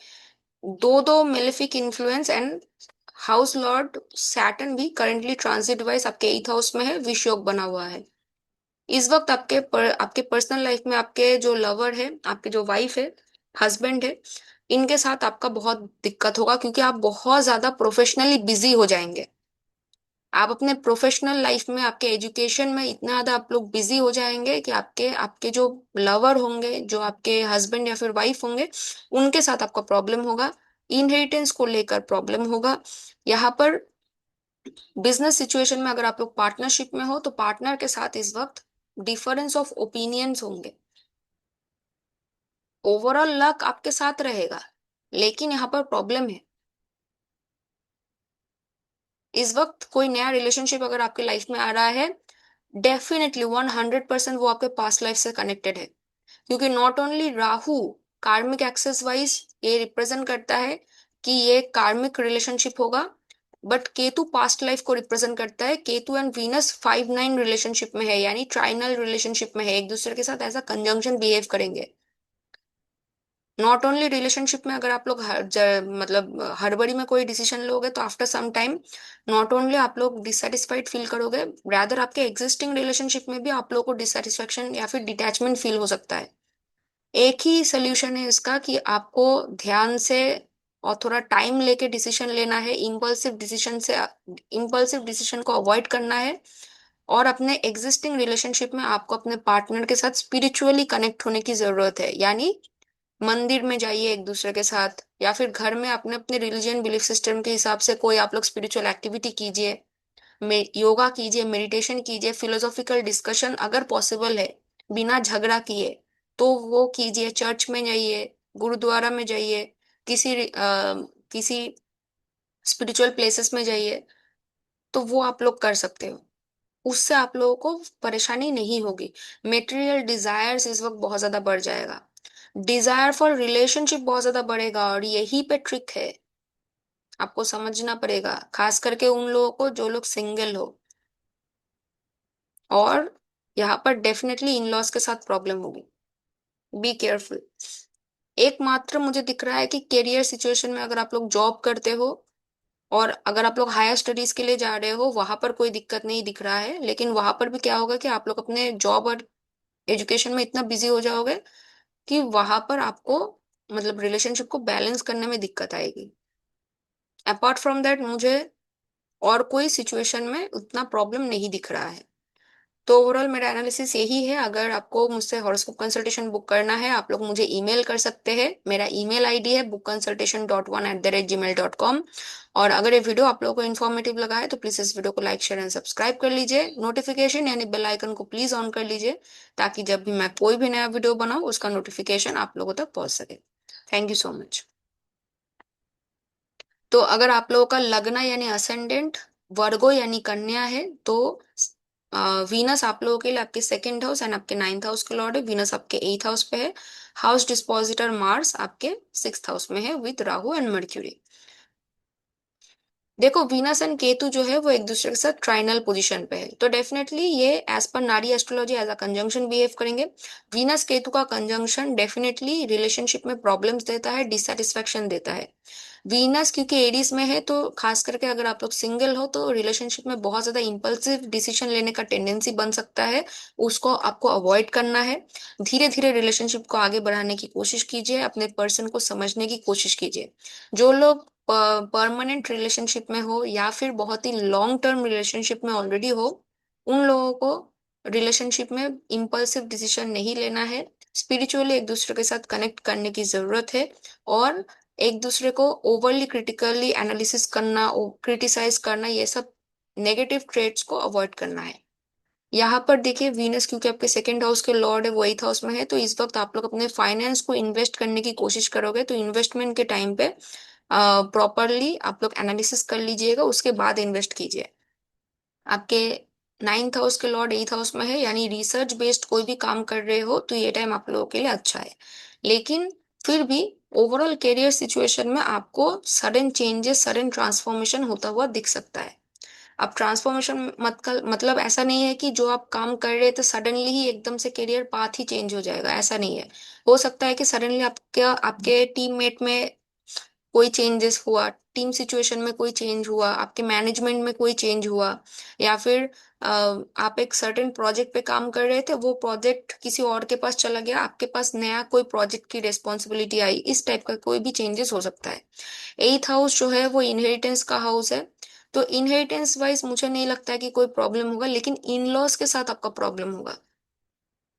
Speaker 1: दो दो malefic influence and house Lord Saturn भी करंटली ट्रांजिट वाइज आपके 8th हाउस में है, विष योग बना हुआ है। इस वक्त आपके पर्सनल लाइफ में आपके जो लवर है, आपके जो वाइफ है, हस्बैंड है, इनके साथ आपका बहुत दिक्कत होगा, क्योंकि आप बहुत ज्यादा प्रोफेशनली बिजी हो जाएंगे। आप अपने प्रोफेशनल लाइफ में, आपके एजुकेशन में इतना ज्यादा आप लोग बिजी हो जाएंगे कि आपके आपके जो लवर होंगे, जो आपके हस्बैंड या फिर वाइफ होंगे, उनके साथ आपका प्रॉब्लम होगा। इनहेरिटेंस को लेकर प्रॉब्लम होगा। यहाँ पर बिजनेस सिचुएशन में अगर आप लोग पार्टनरशिप में हो, तो पार्टनर के साथ इस वक्त डिफरेंस ऑफ ओपिनियंस होंगे। ओवरऑल लक आपके साथ रहेगा, लेकिन यहाँ पर प्रॉब्लम है। इस वक्त कोई नया रिलेशनशिप अगर आपके लाइफ में आ रहा है, डेफिनेटली 100% वो आपके पास्ट लाइफ से कनेक्टेड है। क्योंकि नॉट ओनली राहु कार्मिक एक्सेस वाइज ये रिप्रेजेंट करता है कि ये कार्मिक रिलेशनशिप होगा, बट केतु पास्ट लाइफ को रिप्रेजेंट करता है। केतु एंड वीनस 5-9 रिलेशनशिप में है, यानी ट्राइनल रिलेशनशिप में है, एक दूसरे के साथ ऐसा कंजंक्शन बिहेव करेंगे। नॉट ओनली रिलेशनशिप में अगर आप लोग मतलब हड़बड़ी में कोई डिसीजन लोगे, तो after some time not only आप लोग डिससेटिस्फाइड फील करोगे, रादर आपके एग्जिस्टिंग रिलेशनशिप में भी आप लोगों को डिससेटिस्फेक्शन या फिर डिटैचमेंट फील हो सकता है। एक ही सोल्यूशन है इसका कि आपको ध्यान से और थोड़ा टाइम लेके डिसीजन लेना है। इम्पल्सिव डिसीजन को अवॉइड करना है। और अपने एग्जिस्टिंग रिलेशनशिप में आपको अपने पार्टनर के साथ स्पिरिचुअली कनेक्ट होने की जरूरत है, यानी मंदिर में जाइए एक दूसरे के साथ, या फिर घर में अपने अपने रिलीजियन बिलीफ सिस्टम के हिसाब से कोई आप लोग स्पिरिचुअल एक्टिविटी कीजिए, योगा कीजिए, मेडिटेशन कीजिए, फिलोसॉफिकल डिस्कशन अगर पॉसिबल है बिना झगड़ा किए तो वो कीजिए। चर्च में जाइए, गुरुद्वारा में जाइए, किसी स्पिरिचुअल प्लेसेस में जाइए, तो वो आप लोग कर सकते हो। उससे आप लोगों को परेशानी नहीं होगी। मेटेरियल डिजायर्स इस वक्त बहुत ज्यादा बढ़ जाएगा, डिजायर फॉर रिलेशनशिप बहुत ज्यादा बढ़ेगा, और यही पे ट्रिक है। आपको समझना पड़ेगा, खास करके उन लोगों को जो लोग सिंगल हो। और यहाँ पर डेफिनेटली इन लॉज के साथ प्रॉब्लम होगी, बी केयरफुल। एकमात्र मुझे दिख रहा है कि करियर सिचुएशन में अगर आप लोग जॉब करते हो, और अगर आप लोग हायर स्टडीज के लिए जा रहे हो, वहां पर कोई दिक्कत नहीं दिख रहा है। लेकिन वहां पर भी क्या होगा कि आप लोग अपने जॉब और एजुकेशन में इतना बिजी हो जाओगे कि वहां पर आपको मतलब रिलेशनशिप को बैलेंस करने में दिक्कत आएगी। अपार्ट फ्रॉम दैट मुझे और कोई सिचुएशन में उतना प्रॉब्लम नहीं दिख रहा है। तो ओवरऑल मेरा एनालिसिस यही है। अगर आपको मुझसे हॉरोस्कोप कंसल्टेशन बुक करना है, आप लोग मुझे ईमेल कर सकते हैं। मेरा ईमेल आईडी है bookconsultation.1@gmail.com। और अगर ये वीडियो आप लोगों को इन्फॉर्मेटिव लगा है, तो प्लीज इस वीडियो को लाइक शेयर एंड सब्सक्राइब कर लीजिए। नोटिफिकेशन यानी बेल आइकन को प्लीज ऑन कर लीजिए, ताकि जब भी मैं कोई भी नया वीडियो बनाऊं उसका नोटिफिकेशन आप लोगों तक पहुंच सके। Thank you so much. तो अगर आप लोगों का लग्न यानी असेंडेंट वर्गो यानी कन्या है, तो वीनस आप लोगों के लिए आपके 2nd हाउस एंड आपके 9th हाउस के लॉर्ड है। वीनस आपके 8th हाउस पे है। हाउस डिस्पोजिटर मार्स आपके 6th हाउस में है विद राहु एंड मर्क्यूरी। देखो, वीनस एंड केतु जो है वो एक दूसरे के साथ ट्राइनल पोजीशन पे है, तो डेफिनेटली ये as per Nadi astrology as a conjunction behave करेंगे। वीनस केतु का कंजंक्शन डेफिनेटली रिलेशनशिप में प्रॉब्लम्स देता है, डिससेटिस्फेक्शन देता है। वीनस क्योंकि एडीज में है, तो खास करके अगर आप लोग सिंगल हो, तो रिलेशनशिप में बहुत ज्यादा इंपल्सिव डिसीजन लेने का टेंडेंसी बन सकता है। उसको आपको अवॉइड करना है। धीरे धीरे रिलेशनशिप को आगे बढ़ाने की कोशिश कीजिए, अपने पर्सन को समझने की कोशिश कीजिए। जो लोग परमानेंट रिलेशनशिप में हो या फिर बहुत ही लॉन्ग टर्म रिलेशनशिप में ऑलरेडी हो, उन लोगों को रिलेशनशिप में इम्पल्सिव डिसीजन नहीं लेना है। स्पिरिचुअली एक दूसरे के साथ कनेक्ट करने की जरूरत है। और एक दूसरे को ओवरली क्रिटिकली एनालिसिस करना, क्रिटिसाइज करना, ये सब नेगेटिव ट्रेड्स को अवॉइड करना है। यहाँ पर देखिए वीनस क्योंकि आपके सेकंड हाउस के लॉर्ड है, वो एथ हाउस में है, तो इस वक्त आप लोग अपने फाइनेंस को इन्वेस्ट करने की कोशिश करोगे, तो इन्वेस्टमेंट के टाइम पे प्रॉपरली आप लोग एनालिसिस कर लीजिएगा, उसके बाद इन्वेस्ट कीजिए। आपके नाइन्थ हाउस के लॉर्ड एथ हाउस में है, यानी रिसर्च बेस्ड कोई भी काम कर रहे हो तो ये टाइम आप लोगों के लिए अच्छा है। लेकिन फिर भी ओवरऑल करियर सिचुएशन में आपको सडन चेंजेस, सडन ट्रांसफॉर्मेशन होता हुआ दिख सकता है। अब ट्रांसफॉर्मेशन मतलब ऐसा नहीं है कि जो आप काम कर रहे थे सडनली ही एकदम से करियर पाथ ही चेंज हो जाएगा, ऐसा नहीं है। हो सकता है कि सडनली आपके आपके टीममेट में कोई चेंजेस हुआ, टीम सिचुएशन में कोई चेंज हुआ, आपके मैनेजमेंट में कोई चेंज हुआ, या फिर आप एक सर्टेन प्रोजेक्ट पे काम कर रहे थे, वो प्रोजेक्ट किसी और के पास चला गया, आपके पास नया कोई प्रोजेक्ट की रिस्पॉन्सिबिलिटी आई, इस टाइप का कोई भी चेंजेस हो सकता है। एथ हाउस जो है वो इनहेरिटेंस का हाउस है, तो इनहेरिटेंस वाइज मुझे नहीं लगता है कि कोई प्रॉब्लम होगा, लेकिन इन लॉज के साथ आपका प्रॉब्लम होगा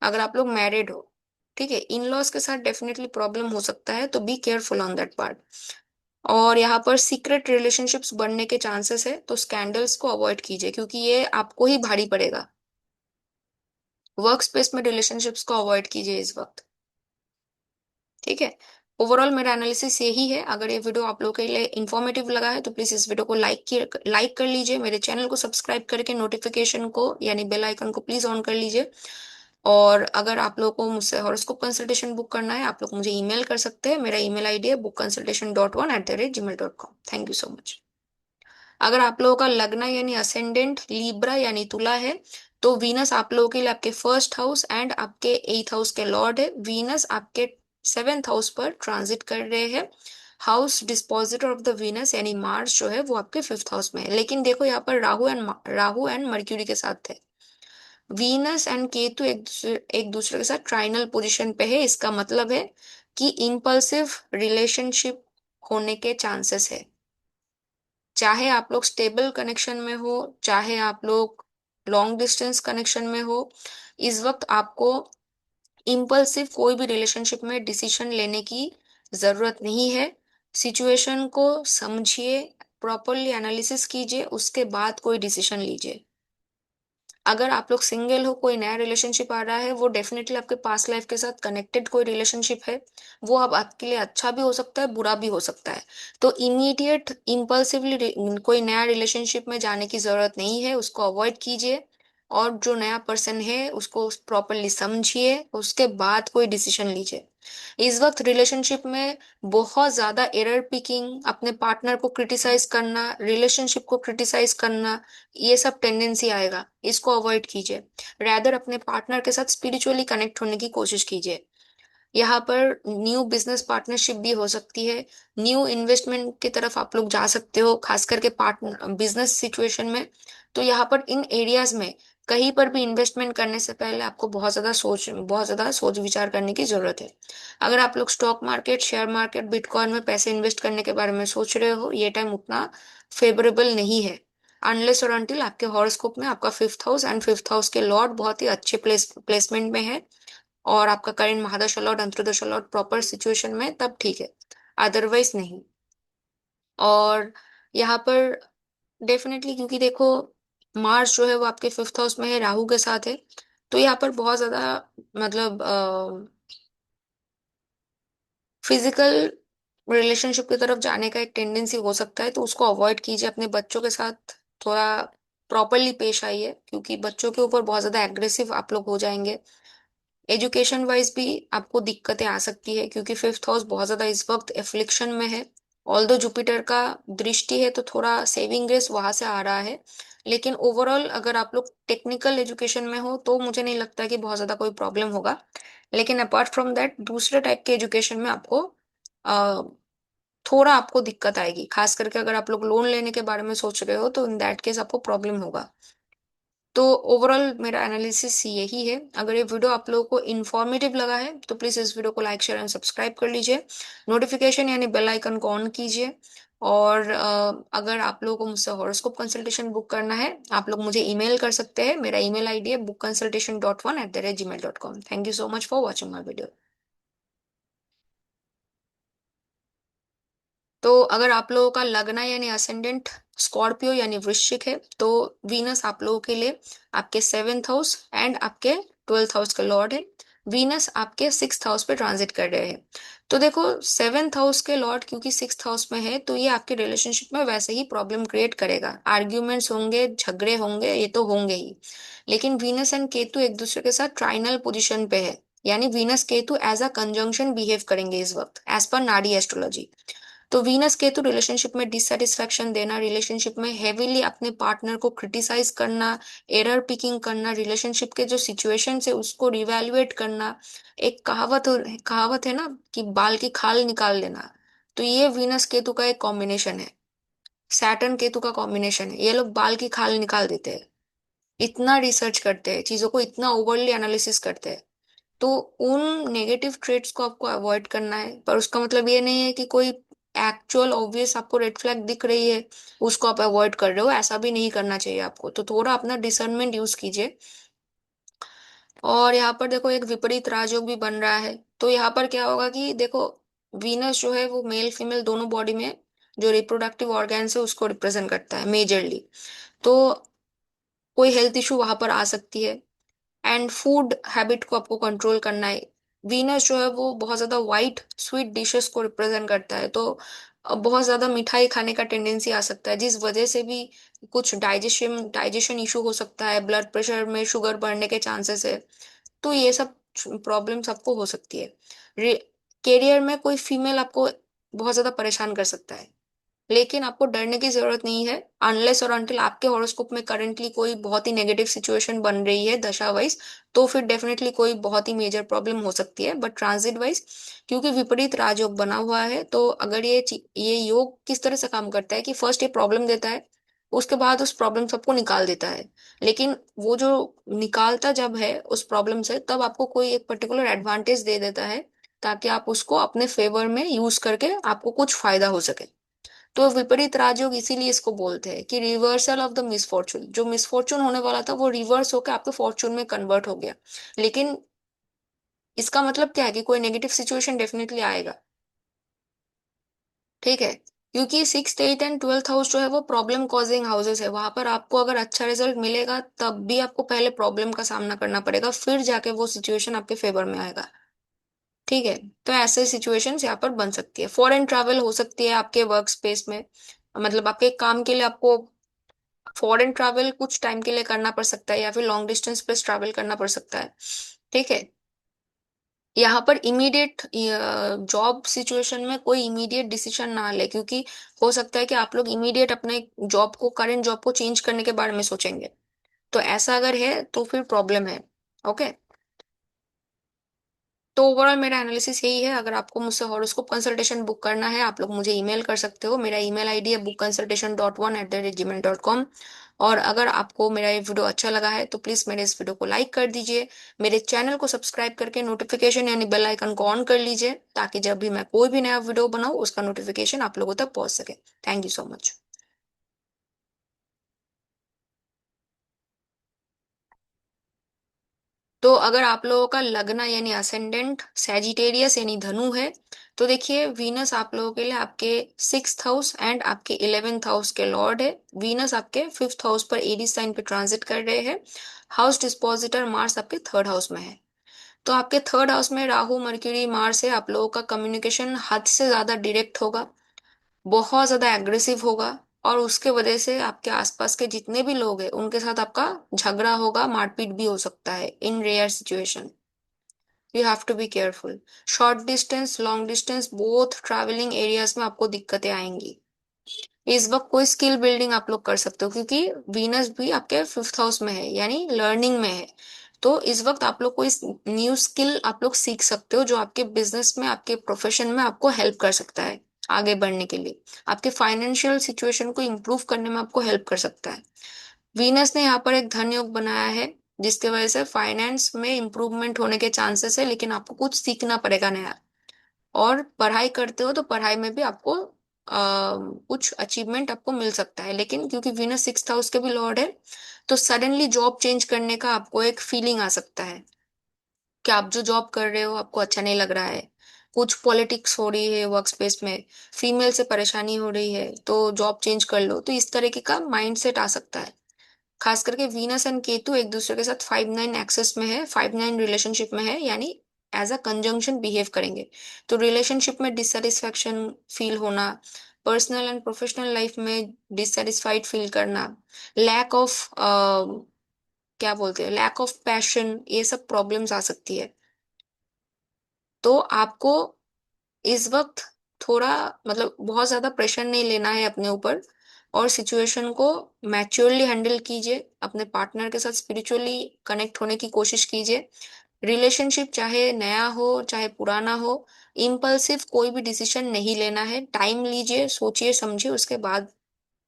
Speaker 1: अगर आप लोग मैरिड हो। ठीक है, इन लॉज के साथ डेफिनेटली प्रॉब्लम हो सकता है, तो be careful on that part. और यहाँ पर सीक्रेट रिलेशनशिप्स बनने के चांसेस है, तो स्कैंडल्स को अवॉइड कीजिए क्योंकि ये आपको ही भारी पड़ेगा। वर्क स्पेस में रिलेशनशिप्स को अवॉइड कीजिए इस वक्त। ठीक है, ओवरऑल मेरा एनालिसिस यही है। अगर ये वीडियो आप लोगों के लिए इन्फॉर्मेटिव लगा है तो प्लीज इस वीडियो को लाइक कर लीजिए, मेरे चैनल को सब्सक्राइब करके नोटिफिकेशन को यानी बेल आइकन को प्लीज ऑन कर लीजिए। और अगर आप लोगों को मुझसे हॉरोस्कोप कंसल्टेशन बुक करना है, आप लोग मुझे ईमेल कर सकते हैं, मेरा ईमेल आईडी है bookconsultation.1@gmail.com। Thank you so much. अगर आप लोगों का लग्न यानी असेंडेंट लिब्रा यानी तुला है, तो वीनस आप लोगों के लिए आपके फर्स्ट हाउस एंड आपके एथ हाउस के लॉर्ड है। वीनस आपके सेवेंथ हाउस पर ट्रांजिट कर रहे हैं। House dispositor of the Venus यानी मार्स जो है वो आपके फिफ्थ हाउस में है, लेकिन देखो यहाँ पर राहु एंड मर्क्यूरी के साथ है। वीनस एंड केतु एक दूसरे के साथ ट्राइनल पोजीशन पे है, इसका मतलब है कि इम्पल्सिव रिलेशनशिप होने के चांसेस है। चाहे आप लोग स्टेबल कनेक्शन में हो, चाहे आप लोग लॉन्ग डिस्टेंस कनेक्शन में हो, इस वक्त आपको इम्पल्सिव कोई भी रिलेशनशिप में डिसीजन लेने की जरूरत नहीं है। सिचुएशन को समझिए, प्रॉपरली एनालिसिस कीजिए, उसके बाद कोई डिसीजन लीजिए। अगर आप लोग सिंगल हो, कोई नया रिलेशनशिप आ रहा है, वो डेफिनेटली आपके पास्ट लाइफ के साथ कनेक्टेड कोई रिलेशनशिप है, वो अब आपके लिए अच्छा भी हो सकता है, बुरा भी हो सकता है। तो इमीडिएट इम्पल्सिवली कोई नया रिलेशनशिप में जाने की जरूरत नहीं है, उसको अवॉइड कीजिए। और जो नया पर्सन है उसको प्रॉपरली समझिए, उसके बाद कोई डिसीजन लीजिए। इस वक्त रिलेशनशिप में बहुत ज्यादा एरर पिकिंग, अपने पार्टनर को क्रिटिसाइज करना, रिलेशनशिप को क्रिटिसाइज करना, ये सब टेंडेंसी आएगा, इसको अवॉइड कीजिए। रैदर अपने पार्टनर के साथ स्पिरिचुअली कनेक्ट होने की कोशिश कीजिए। यहाँ पर न्यू बिजनेस पार्टनरशिप भी हो सकती है, न्यू इन्वेस्टमेंट की तरफ आप लोग जा सकते हो, खास करके पार्टनर बिजनेस सिचुएशन में। तो यहाँ पर इन एरियाज में कहीं पर भी इन्वेस्टमेंट करने से पहले आपको बहुत ज्यादा सोच विचार करने की जरूरत है। अगर आप लोग stock market, share market, bitcoin में पैसे इन्वेस्ट करने के बारे में सोच रहे हो, ये टाइम उतना फेवरेबल नहीं है, अनलेस और अनटिल आपके हॉरोस्कोप में आपका fifth house and fifth house के लॉर्ड बहुत ही अच्छे प्लेसमेंट में है, और आपका करेंट महादशा लॉर्ड, अंतर्दशा लॉर्ड प्रॉपर सिचुएशन में, तब ठीक है, अदरवाइज नहीं। और यहाँ पर डेफिनेटली क्योंकि देखो मार्स जो है वो आपके फिफ्थ हाउस में है, राहु के साथ है, तो यहाँ पर बहुत ज्यादा मतलब फिजिकल रिलेशनशिप की तरफ जाने का एक टेंडेंसी हो सकता है, तो उसको अवॉइड कीजिए। अपने बच्चों के साथ थोड़ा प्रॉपरली पेश आइए, क्योंकि बच्चों के ऊपर बहुत ज्यादा एग्रेसिव आप लोग हो जाएंगे। एजुकेशन वाइज भी आपको दिक्कतें आ सकती है, क्योंकि फिफ्थ हाउस बहुत ज्यादा इस वक्त एफ्लिक्शन में है। ऑल्दो जुपिटर का दृष्टि है तो थोड़ा सेविंग ग्रेस वहां से आ रहा है, लेकिन ओवरऑल अगर आप लोग टेक्निकल एजुकेशन में हो तो मुझे नहीं लगता कि बहुत ज्यादा कोई प्रॉब्लम होगा। लेकिन अपार्ट फ्रॉम दैट दूसरे टाइप के एजुकेशन में आपको अ, थोड़ा आपको दिक्कत आएगी, खास करके अगर आप लोग लोन लेने के बारे में सोच रहे हो तो इन दैट केस आपको प्रॉब्लम होगा। तो ओवरऑल मेरा एनालिसिस यही है। अगर ये वीडियो आप लोगों को इन्फॉर्मेटिव लगा है तो प्लीज इस वीडियो को लाइक, शेयर एंड सब्सक्राइब कर लीजिए, नोटिफिकेशन यानी बेल आइकन को ऑन कीजिए। और अगर आप लोगों को मुझसे हॉरोस्कोप कंसल्टेशन बुक करना है, आप लोग मुझे ईमेल कर सकते हैं, मेरा ईमेल आईडी है bookconsultation.1@gmail.com। Thank you so much for watching my video. तो अगर आप लोगों का लग्न यानी असेंडेंट स्कॉर्पियो यानी वृश्चिक है, तो वीनस आप लोगों के लिए आपके 7th हाउस एंड आपके 12th हाउस का लॉर्ड है। वीनस आपके 6th हाउस पे ट्रांजिट कर रहे हैं। तो देखो 7th हाउस के लॉर्ड क्योंकि 6th हाउस में है, तो ये आपके रिलेशनशिप में वैसे ही प्रॉब्लम क्रिएट करेगा, आर्ग्यूमेंट्स होंगे, झगड़े होंगे, ये तो होंगे ही। लेकिन वीनस एंड केतु एक दूसरे के साथ ट्राइनल पोजिशन पे है, यानी Venus Ketu as a conjunction behave करेंगे इस वक्त एज पर नाड़ी एस्ट्रोलॉजी। तो वीनस केतु रिलेशनशिप में डिससेटिस्फैक्शन देना, रिलेशनशिप में हेविली अपने पार्टनर को क्रिटिसाइज करना, एरर पिकिंग करना, रिलेशनशिप के जो सिचुएशन है उसको रिवैल्यूएट करना। एक कहावत है ना कि बाल की खाल निकाल देना। तो ये वीनस केतु का एक कॉम्बिनेशन है, सैटर्न केतु का कॉम्बिनेशन है। ये लोग बाल की खाल निकाल देते हैं, इतना रिसर्च करते हैं, चीजों को इतना ओवरली एनालिसिस करते हैं। तो उन नेगेटिव ट्रेट्स को आपको अवॉइड करना है, पर उसका मतलब ये नहीं है कि कोई एक्चुअल ऑब्वियस आपको रेड फ्लैग दिख रही है उसको आप अवॉइड कर रहे हो, ऐसा भी नहीं करना चाहिए आपको। तो थोड़ा अपना डिसर्नमेंट यूज कीजिए। और यहाँ पर देखो एक विपरीत राजयोग भी बन रहा है, तो यहाँ पर क्या होगा कि देखो वीनस जो है वो मेल फीमेल दोनों बॉडी में जो रिप्रोडक्टिव ऑर्गन्स है उसको रिप्रेजेंट करता है मेजरली। तो कोई हेल्थ इशू वहां पर आ सकती है। एंड फूड हैबिट को आपको कंट्रोल करना है। वीनस जो है वो बहुत ज्यादा वाइट स्वीट डिशेस को रिप्रेजेंट करता है, तो बहुत ज्यादा मिठाई खाने का टेंडेंसी आ सकता है, जिस वजह से भी कुछ डाइजेशन डाइजेशन इशू हो सकता है, ब्लड प्रेशर में शुगर बढ़ने के चांसेस है। तो ये सब प्रॉब्लम्स आपको हो सकती है। कैरियर में कोई फीमेल आपको बहुत ज्यादा परेशान कर सकता है, लेकिन आपको डरने की जरूरत नहीं है, अनलेस और अनटिल आपके हॉरोस्कोप में करंटली कोई बहुत ही नेगेटिव सिचुएशन बन रही है दशा वाइज, तो फिर डेफिनेटली कोई बहुत ही मेजर प्रॉब्लम हो सकती है। बट ट्रांजिट वाइज क्योंकि विपरीत राजयोग बना हुआ है, तो अगर ये योग किस तरह से काम करता है कि फर्स्ट ये प्रॉब्लम देता है, उसके बाद उस प्रॉब्लम सबको निकाल देता है। लेकिन वो जो निकालता जब है उस प्रॉब्लम से, तब आपको कोई एक पर्टिकुलर एडवांटेज दे देता है, ताकि आप उसको अपने फेवर में यूज करके आपको कुछ फायदा हो सके। तो विपरीत राजयोग इसीलिए इसको बोलते हैं कि रिवर्सल ऑफ द मिसफॉर्चून, जो मिसफॉर्चून होने वाला था वो रिवर्स होकर आपके फॉर्चून में कन्वर्ट हो गया। लेकिन इसका मतलब क्या है कि कोई नेगेटिव सिचुएशन डेफिनेटली आएगा, ठीक है। क्योंकि 6th 8th and 12th house जो है वो प्रॉब्लम कॉजिंग हाउसेस है, वहां पर आपको अगर अच्छा रिजल्ट मिलेगा तब भी आपको पहले प्रॉब्लम का सामना करना पड़ेगा, फिर जाके वो सिचुएशन आपके फेवर में आएगा, ठीक है। तो ऐसे सिचुएशंस यहाँ पर बन सकती है। फॉरेन ट्रैवल हो सकती है आपके वर्क स्पेस में, मतलब आपके काम के लिए आपको फॉरेन ट्रैवल कुछ टाइम के लिए करना पड़ सकता है, या फिर लॉन्ग डिस्टेंस पे ट्रैवल करना पड़ सकता है, ठीक है। यहाँ पर इमीडिएट जॉब सिचुएशन में कोई इमीडिएट डिसीजन ना ले, क्योंकि हो सकता है कि आप लोग इमीडिएट अपने जॉब को करंट जॉब को चेंज करने के बारे में सोचेंगे। तो ऐसा अगर है तो फिर प्रॉब्लम है, ओके। तो ओवरऑल मेरा एनालिसिस यही है। अगर आपको मुझसे हॉरोस्कोप कंसल्टेशन बुक करना है, आप लोग मुझे ईमेल कर सकते हो। मेरा ईमेल आईडी है bookconsultation.1@gmail.com। और अगर आपको मेरा ये वीडियो अच्छा लगा है तो प्लीज मेरे इस वीडियो को लाइक कर दीजिए, मेरे चैनल को सब्सक्राइब करके नोटिफिकेशन यानी बेल आइकन को ऑन कर लीजिए, ताकि जब भी मैं कोई भी नया वीडियो बनाऊँ उसका नोटिफिकेशन आप लोगों तक पहुंच सके। Thank you so much. तो अगर आप लोगों का लग्न यानी असेंडेंट सैजिटेरियस यानी धनु है, तो देखिए वीनस आप लोगों के लिए आपके 6th हाउस एंड आपके 11th हाउस के लॉर्ड है। वीनस आपके 5th हाउस पर एरीज साइन पे ट्रांजिट कर रहे हैं। हाउस डिस्पोजिटर मार्स आपके 3rd हाउस में है। तो आपके 3rd हाउस में राहु मर्क्यूरी मार्स है, आप लोगों का कम्युनिकेशन हद से ज्यादा डायरेक्ट होगा, बहुत ज्यादा एग्रेसिव होगा, और उसके वजह से आपके आसपास के जितने भी लोग हैं उनके साथ आपका झगड़ा होगा, मारपीट भी हो सकता है in rare situation. You have to be careful. Short distance long distance both travelling areas में आपको दिक्कतें आएंगी। इस वक्त कोई स्किल बिल्डिंग आप लोग कर सकते हो, क्योंकि वीनस भी आपके 5th हाउस में है यानी लर्निंग में है। तो इस वक्त आप लोग कोई न्यू स्किल आप लोग सीख सकते हो, जो आपके बिजनेस में आपके प्रोफेशन में आपको हेल्प कर सकता है आगे बढ़ने के लिए, आपके फाइनेंशियल सिचुएशन को इम्प्रूव करने में आपको हेल्प कर सकता है। वीनस ने यहाँ पर एक धन योग बनाया है, जिसके वजह से फाइनेंस में इम्प्रूवमेंट होने के चांसेस है, लेकिन आपको कुछ सीखना पड़ेगा नया। और पढ़ाई करते हो तो पढ़ाई में भी आपको कुछ अचीवमेंट आपको मिल सकता है, लेकिन क्योंकि वीनस 6th हाउस के भी लॉर्ड है, तो सडनली जॉब चेंज करने का आपको एक फीलिंग आ सकता है कि आप जो जॉब कर रहे हो आपको अच्छा नहीं लग रहा है, कुछ पॉलिटिक्स हो रही है वर्क स्पेस में, फीमेल से परेशानी हो रही है तो जॉब चेंज कर लो, तो इस तरीके का माइंडसेट आ सकता है। खास करके वीनस एंड केतु एक दूसरे के साथ 5-9 एक्सेस में है, 5-9 रिलेशनशिप में है, यानी एज अ कंजंक्शन बिहेव करेंगे। तो रिलेशनशिप में डिससेटिस्फैक्शन फील होना, पर्सनल एंड प्रोफेशनल लाइफ में डिससेटिस्फाइड फील करना, लैक ऑफ क्या बोलते हैं, लैक ऑफ पैशन, ये सब प्रॉब्लम्स आ सकती है। तो आपको इस वक्त थोड़ा मतलब बहुत ज्यादा प्रेशर नहीं लेना है अपने ऊपर, और सिचुएशन को मैच्योरली हैंडल कीजिए, अपने पार्टनर के साथ स्पिरिचुअली कनेक्ट होने की कोशिश कीजिए। रिलेशनशिप चाहे नया हो चाहे पुराना हो, इम्पल्सिव कोई भी डिसीजन नहीं लेना है, टाइम लीजिए, सोचिए समझिए, उसके बाद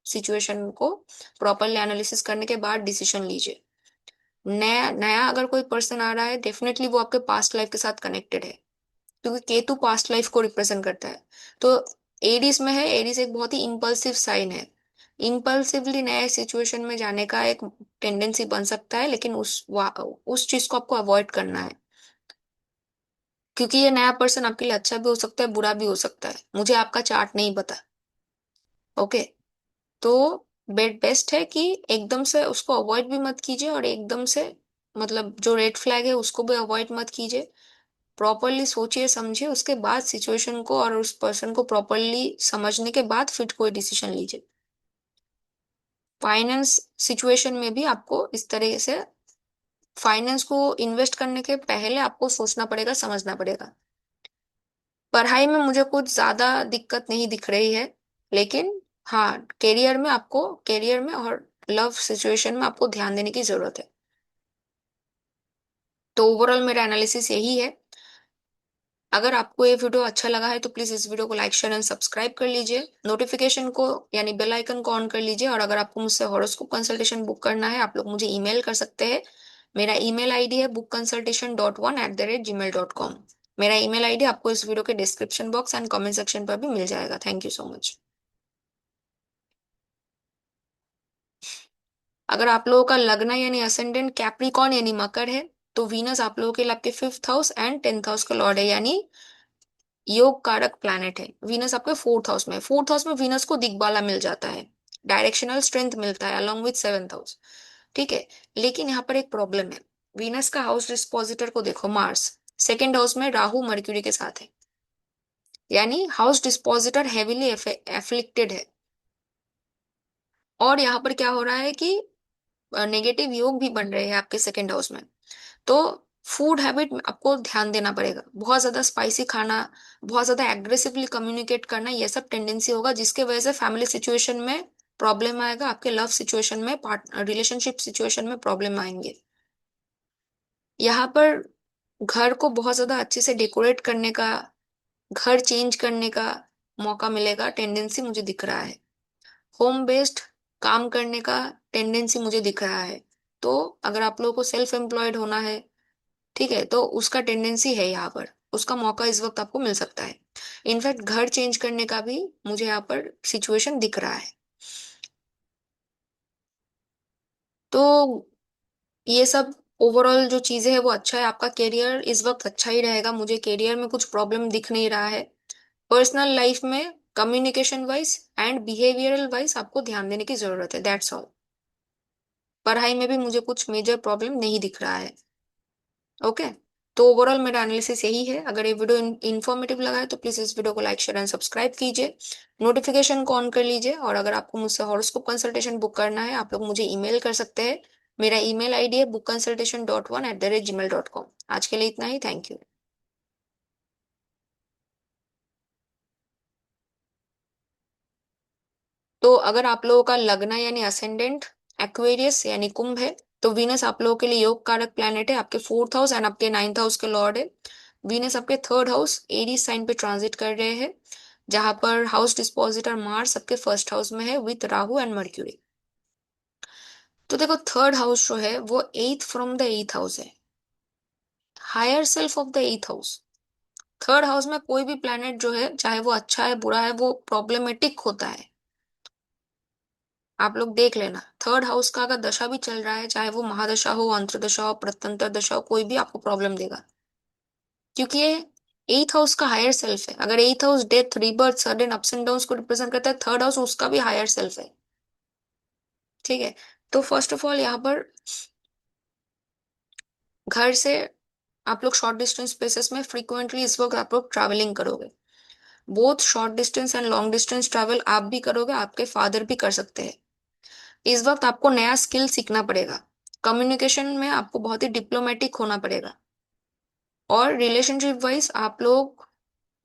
Speaker 1: सिचुएशन को प्रॉपरली एनालिसिस करने के बाद डिसीजन लीजिए। नया नया अगर कोई पर्सन आ रहा है, डेफिनेटली वो आपके पास्ट लाइफ के साथ कनेक्टेड है, क्योंकि केतु पास्ट लाइफ को रिप्रेजेंट करता है। तो एडीज में है, एडीज एक बहुत ही इम्पल्सिव साइन है। इम्पल्सिवली नए सिचुएशन में जाने का एक टेंडेंसी बन सकता है, लेकिन उस चीज को आपको अवॉइड करना है, क्योंकि ये नया पर्सन आपके लिए अच्छा भी हो सकता है, बुरा भी हो सकता है, मुझे आपका चार्ट नहीं पता। ओके। तो बेस्ट है कि एकदम से उसको अवॉइड भी मत कीजिए, और एकदम से मतलब जो रेड फ्लैग है उसको भी अवॉइड मत कीजिए। प्रॉपरली सोचिए समझिए, उसके बाद सिचुएशन को और उस पर्सन को प्रॉपरली समझने के बाद फिर कोई डिसीजन लीजिए। फाइनेंस सिचुएशन में भी आपको इस तरह से फाइनेंस को इन्वेस्ट करने के पहले आपको सोचना पड़ेगा, समझना पड़ेगा। पढ़ाई में मुझे कुछ ज्यादा दिक्कत नहीं दिख रही है, लेकिन हाँ, करियर में और लव सिचुएशन में आपको ध्यान देने की जरूरत है। तो ओवरऑल मेरा एनालिसिस यही है। अगर आपको ये वीडियो अच्छा लगा है तो प्लीज इस वीडियो को लाइक शेयर एंड सब्सक्राइब कर लीजिए, नोटिफिकेशन को यानी बेल आइकन को ऑन कर लीजिए, और अगर आपको मुझसे हॉरोस्कोप कंसल्टेशन बुक करना है, आप लोग मुझे ईमेल कर सकते हैं। मेरा ईमेल आईडी है bookconsultation.1@gmail.com। मेरा ईमेल आईडी आपको इस वीडियो के description box and comment section पर भी मिल जाएगा। Thank you so much. अगर आप लोगों का लग्न यानी असेंडेंट कैप्रिकॉर्न यानी मकर है, तो वीनस आप लोगों के लिए आपके 5th house and 10th house का लॉर्ड है, यानी योग कारक प्लैनेट है। वीनस आपके 4th हाउस में, 4th हाउस में वीनस को दिग्बाला मिल जाता है, डायरेक्शनल स्ट्रेंथ मिलता है अलॉन्ग विथ 7th हाउस। ठीक है, लेकिन यहाँ पर एक प्रॉब्लम है। वीनस का हाउस डिस्पोजिटर को देखो, मार्स 2nd हाउस में राहु मर्क्यूरी के साथ है, यानी हाउस डिस्पोजिटर हेविली एफ्लिक्टेड है। और यहाँ पर क्या हो रहा है कि नेगेटिव योग भी बन रहे हैं आपके 2nd हाउस में। तो फूड हैबिट में आपको ध्यान देना पड़ेगा, बहुत ज्यादा स्पाइसी खाना, बहुत ज्यादा एग्रेसिवली कम्युनिकेट करना, ये सब टेंडेंसी होगा, जिसके वजह से फैमिली सिचुएशन में प्रॉब्लम आएगा, आपके लव सिचुएशन में, पार्ट रिलेशनशिप सिचुएशन में प्रॉब्लम आएंगे। यहाँ पर घर को बहुत ज्यादा अच्छे से डेकोरेट करने का, घर चेंज करने का मौका मिलेगा, टेंडेंसी मुझे दिख रहा है। होम बेस्ड काम करने का टेंडेंसी मुझे दिख रहा है। तो अगर आप लोगों को सेल्फ एम्प्लॉयड होना है, ठीक है, तो उसका टेंडेंसी है यहाँ पर, उसका मौका इस वक्त आपको मिल सकता है। इनफैक्ट घर चेंज करने का भी मुझे यहाँ पर सिचुएशन दिख रहा है। तो ये सब ओवरऑल जो चीजें है वो अच्छा है, आपका करियर इस वक्त अच्छा ही रहेगा, मुझे करियर में कुछ प्रॉब्लम दिख नहीं रहा है। पर्सनल लाइफ में communication wise and behavioural wise आपको ध्यान देने की जरूरत है, दैट्स ऑल। पढ़ाई में भी मुझे कुछ मेजर प्रॉब्लम नहीं दिख रहा है। ओके। तो ओवरऑल मेरा एनालिसिस यही है। अगर ये वीडियो इन्फॉर्मेटिव लगा है तो प्लीज इस वीडियो को लाइक शेयर एंड सब्सक्राइब कीजिए, नोटिफिकेशन को ऑन कर लीजिए, और अगर आपको मुझसे हॉरोस्कोप कंसल्टेशन बुक करना है, आप लोग मुझे ईमेल कर सकते हैं। मेरा ईमेल आईडी है bookconsultation.1@gmail.com। आज के लिए इतना ही, थैंक यू। तो अगर आप लोगों का लग्न यानी असेंडेंट एक्वेरियस यानी कुंभ है, तो वीनस आप लोगों के लिए योग कारक प्लैनेट है, आपके 4th हाउस एंड आपके 9th हाउस के लॉर्ड है। वीनस आपके 3rd हाउस एरीज साइन पे ट्रांजिट कर रहे हैं, जहां पर हाउस डिस्पोजिटर मार्स आपके 1st हाउस में है विथ राहु एंड मर्क्यूरी। तो देखो, 3rd हाउस जो है वो 8th from the 8th house है, higher self of the 8th house. 3rd house में कोई भी प्लैनेट जो है, चाहे वो अच्छा है बुरा है, वो प्रॉब्लमेटिक होता है। आप लोग देख लेना, 3rd हाउस का अगर दशा भी चल रहा है, चाहे वो महादशा हो, अंतरदशा हो, प्रत्यंतर दशा हो, कोई भी आपको प्रॉब्लम देगा, क्योंकि ये एथ हाउस का हायर सेल्फ है। अगर एथ house death, rebirth, sudden ups and downs को रिप्रेजेंट करता है, थर्ड हाउस उसका भी हायर सेल्फ है। ठीक है। तो फर्स्ट ऑफ ऑल यहाँ पर घर से आप लोग शॉर्ट डिस्टेंस प्लेसेस में फ्रीक्वेंटली इस वक्त आप लोग ट्रैवलिंग करोगे। Both short distance and long distance travel आप भी करोगे, आपके फादर भी कर सकते हैं। इस वक्त आपको नया स्किल सीखना पड़ेगा। कम्युनिकेशन में आपको बहुत ही डिप्लोमेटिक होना पड़ेगा। और रिलेशनशिप वाइज आप लोग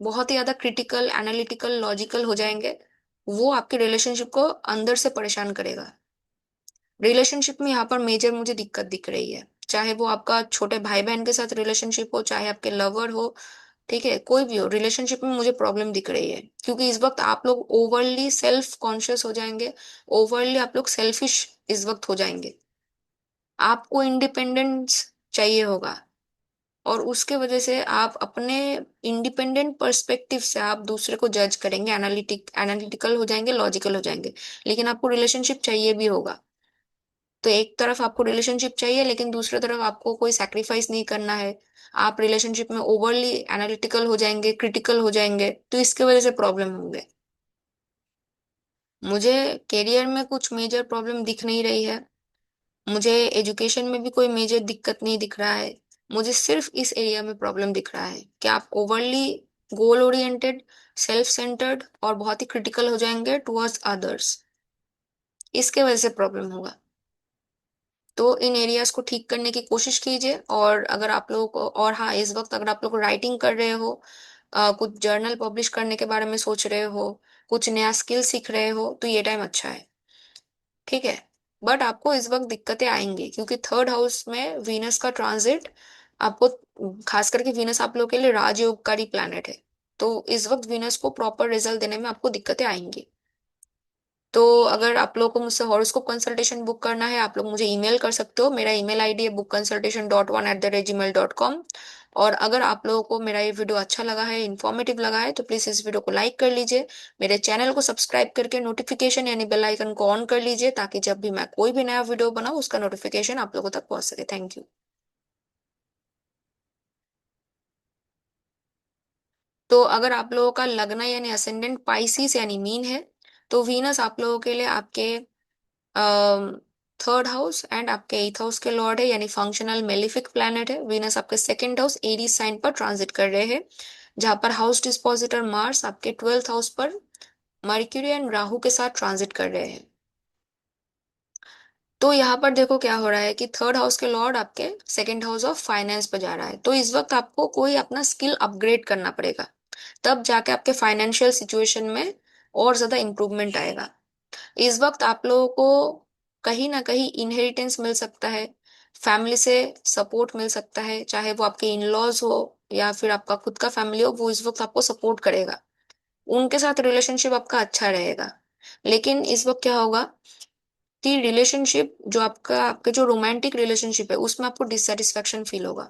Speaker 1: बहुत ही ज्यादा क्रिटिकल, एनालिटिकल, लॉजिकल हो जाएंगे। वो आपके रिलेशनशिप को अंदर से परेशान करेगा। रिलेशनशिप में यहाँ पर मेजर मुझे दिक्कत दिख रही है, चाहे वो आपका छोटे भाई बहन के साथ रिलेशनशिप हो, चाहे आपके लवर हो, ठीक है, कोई भी हो, रिलेशनशिप में मुझे प्रॉब्लम दिख रही है। क्योंकि इस वक्त आप लोग ओवरली सेल्फ कॉन्शियस हो जाएंगे, ओवरली आप लोग सेल्फिश इस वक्त हो जाएंगे। आपको इंडिपेंडेंस चाहिए होगा, और उसके वजह से आप अपने इंडिपेंडेंट पर्सपेक्टिव से आप दूसरे को जज करेंगे, एनालिटिकल हो जाएंगे, लॉजिकल हो जाएंगे। लेकिन आपको रिलेशनशिप चाहिए भी होगा। तो एक तरफ आपको रिलेशनशिप चाहिए, लेकिन दूसरी तरफ आपको कोई सैक्रिफाइस नहीं करना है। आप रिलेशनशिप में ओवरली एनालिटिकल हो जाएंगे, क्रिटिकल हो जाएंगे, तो इसके वजह से प्रॉब्लम होंगे। मुझे करियर में कुछ मेजर प्रॉब्लम दिख नहीं रही है। मुझे एजुकेशन में भी कोई मेजर दिक्कत नहीं दिख रहा है। मुझे सिर्फ इस एरिया में प्रॉब्लम दिख रहा है कि आप overly goal oriented, self centred और बहुत ही क्रिटिकल हो जाएंगे टुवर्ड्स अदर्स। इसके वजह से प्रॉब्लम होगा। तो इन एरियाज को ठीक करने की कोशिश कीजिए। और अगर आप लोग, और हाँ, इस वक्त अगर आप लोग राइटिंग कर रहे हो, कुछ जर्नल पब्लिश करने के बारे में सोच रहे हो, कुछ नया स्किल सीख रहे हो, तो ये टाइम अच्छा है। ठीक है। बट आपको इस वक्त दिक्कतें आएंगी, क्योंकि थर्ड हाउस में वीनस का ट्रांजिट आपको, खास करके वीनस आप लोग के लिए राजयोगकारी प्लैनेट है। तो इस वक्त वीनस को प्रॉपर रिजल्ट देने में आपको दिक्कतें आएंगी। तो अगर आप लोगों को मुझसे हॉरोस्कोप कंसल्टेशन बुक करना है, आप लोग मुझे ईमेल कर सकते हो। मेरा ईमेल आईडी है bookconsultation.1@gmail.com। और अगर आप लोगों को मेरा ये वीडियो अच्छा लगा है, इन्फॉर्मेटिव लगा है, तो प्लीज इस वीडियो को लाइक कर लीजिए। मेरे चैनल को सब्सक्राइब करके नोटिफिकेशन यानी बेल आइकन को ऑन कर लीजिए, ताकि जब भी मैं कोई भी नया वीडियो बनाऊं उसका नोटिफिकेशन आप लोगों तक पहुंच सके। Thank you. तो अगर आप लोगों का लग्न यानी असेंडेंट पाइसिस यानी मीन है, तो वीनस आप लोगों के लिए आपके थर्ड हाउस एंड आपके एथ हाउस के लॉर्ड है, यानी फंक्शनल मेलिफिक प्लैनेट है। वीनस आपके सेकंड हाउस एरीज साइन पर ट्रांजिट कर रहे हैं, जहां पर हाउस डिस्पोजिटर मार्स आपके ट्वेल्थ हाउस पर मर्क्यूरी एंड राहु के साथ ट्रांजिट कर रहे हैं। तो यहाँ पर देखो क्या हो रहा है कि थर्ड हाउस के लॉर्ड आपके सेकंड हाउस ऑफ फाइनेंस पर जा रहा है। तो इस वक्त आपको कोई अपना स्किल अपग्रेड करना पड़ेगा, तब जाके आपके फाइनेंशियल सिचुएशन में और ज्यादा इंप्रूवमेंट आएगा। इस वक्त आप लोगों को कहीं ना कहीं इनहेरिटेंस मिल सकता है, फैमिली से सपोर्ट मिल सकता है, चाहे वो आपके इन लॉज हो या फिर आपका खुद का फैमिली हो, वो इस वक्त आपको सपोर्ट करेगा। उनके साथ रिलेशनशिप आपका अच्छा रहेगा। लेकिन इस वक्त क्या होगा कि रिलेशनशिप जो आपका, आपके जो रोमांटिक रिलेशनशिप है, उसमें आपको डिससेटिस्फेक्शन फील होगा।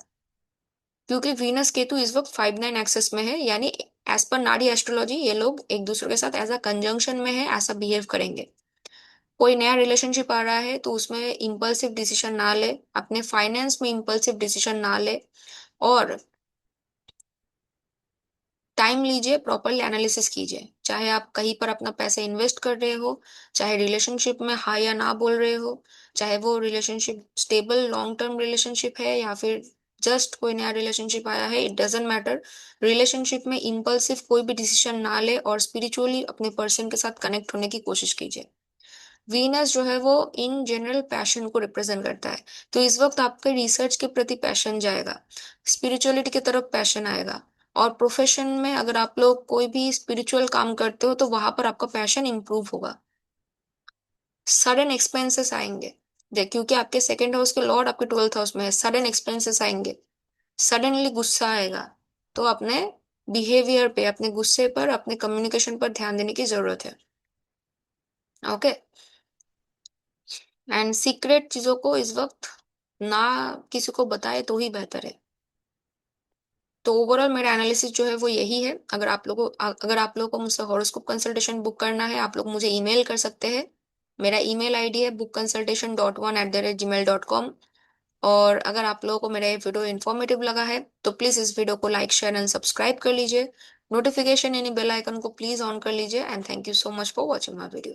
Speaker 1: क्योंकि वीनस केतु इस वक्त 5-9 एक्सेस में है, यानी एज पर नाड़ी एस्ट्रोलॉजी ये लोग एक दूसरे के साथ एज अ कंजंक्शन में है, ऐसा बिहेव करेंगे। कोई नया रिलेशनशिप आ रहा है तो उसमें इम्पल्सिव डिसीजन ना ले, अपने फाइनेंस में इम्पल्सिव डिसीजन ना ले, और टाइम लीजिए, प्रॉपरली एनालिसिस कीजिए। चाहे आप कहीं पर अपना पैसे इन्वेस्ट कर रहे हो, चाहे रिलेशनशिप में हाँ या ना बोल रहे हो, चाहे वो relationship stable long term relationship है या फिर जस्ट कोई नया रिलेशनशिप आया है, इट डजेंट मैटर। रिलेशनशिप में इम्पल्सिव कोई भी डिसीजन ना ले, और स्पिरिचुअली अपने पर्सन के साथ कनेक्ट होने की कोशिश कीजिए। वीनस जो है वो इन जनरल पैशन को रिप्रेजेंट करता है। तो इस वक्त आपके रिसर्च के प्रति पैशन जाएगा, स्पिरिचुअलिटी की तरफ पैशन आएगा। और प्रोफेशन में अगर आप लोग कोई भी स्पिरिचुअल काम करते हो, तो वहां पर आपका पैशन इंप्रूव होगा। सडन एक्सपेंसेस आएंगे, देख, क्योंकि आपके सेकंड हाउस के लॉर्ड आपके ट्वेल्थ हाउस में है। सडन एक्सपेंसेस आएंगे, सडनली गुस्सा आएगा। तो अपने बिहेवियर पे, अपने गुस्से पर, अपने कम्युनिकेशन पर ध्यान देने की जरूरत है। ओके। एंड सीक्रेट चीजों को इस वक्त ना किसी को बताए तो ही बेहतर है। तो ओवरऑल मेरा एनालिसिस जो है वो यही है। अगर आप लोगों को मुझसे हॉरोस्कोप कंसल्टेशन बुक करना है, आप लोग मुझे ईमेल कर सकते हैं। मेरा ईमेल आईडी है bookconsultation.1@gmail.com। और अगर आप लोगों को मेरा ये वीडियो इन्फॉर्मेटिव लगा है तो प्लीज इस वीडियो को लाइक शेयर एंड सब्सक्राइब कर लीजिए। नोटिफिकेशन यानी बेल आइकन को प्लीज ऑन कर लीजिए। And thank you so much for watching my video.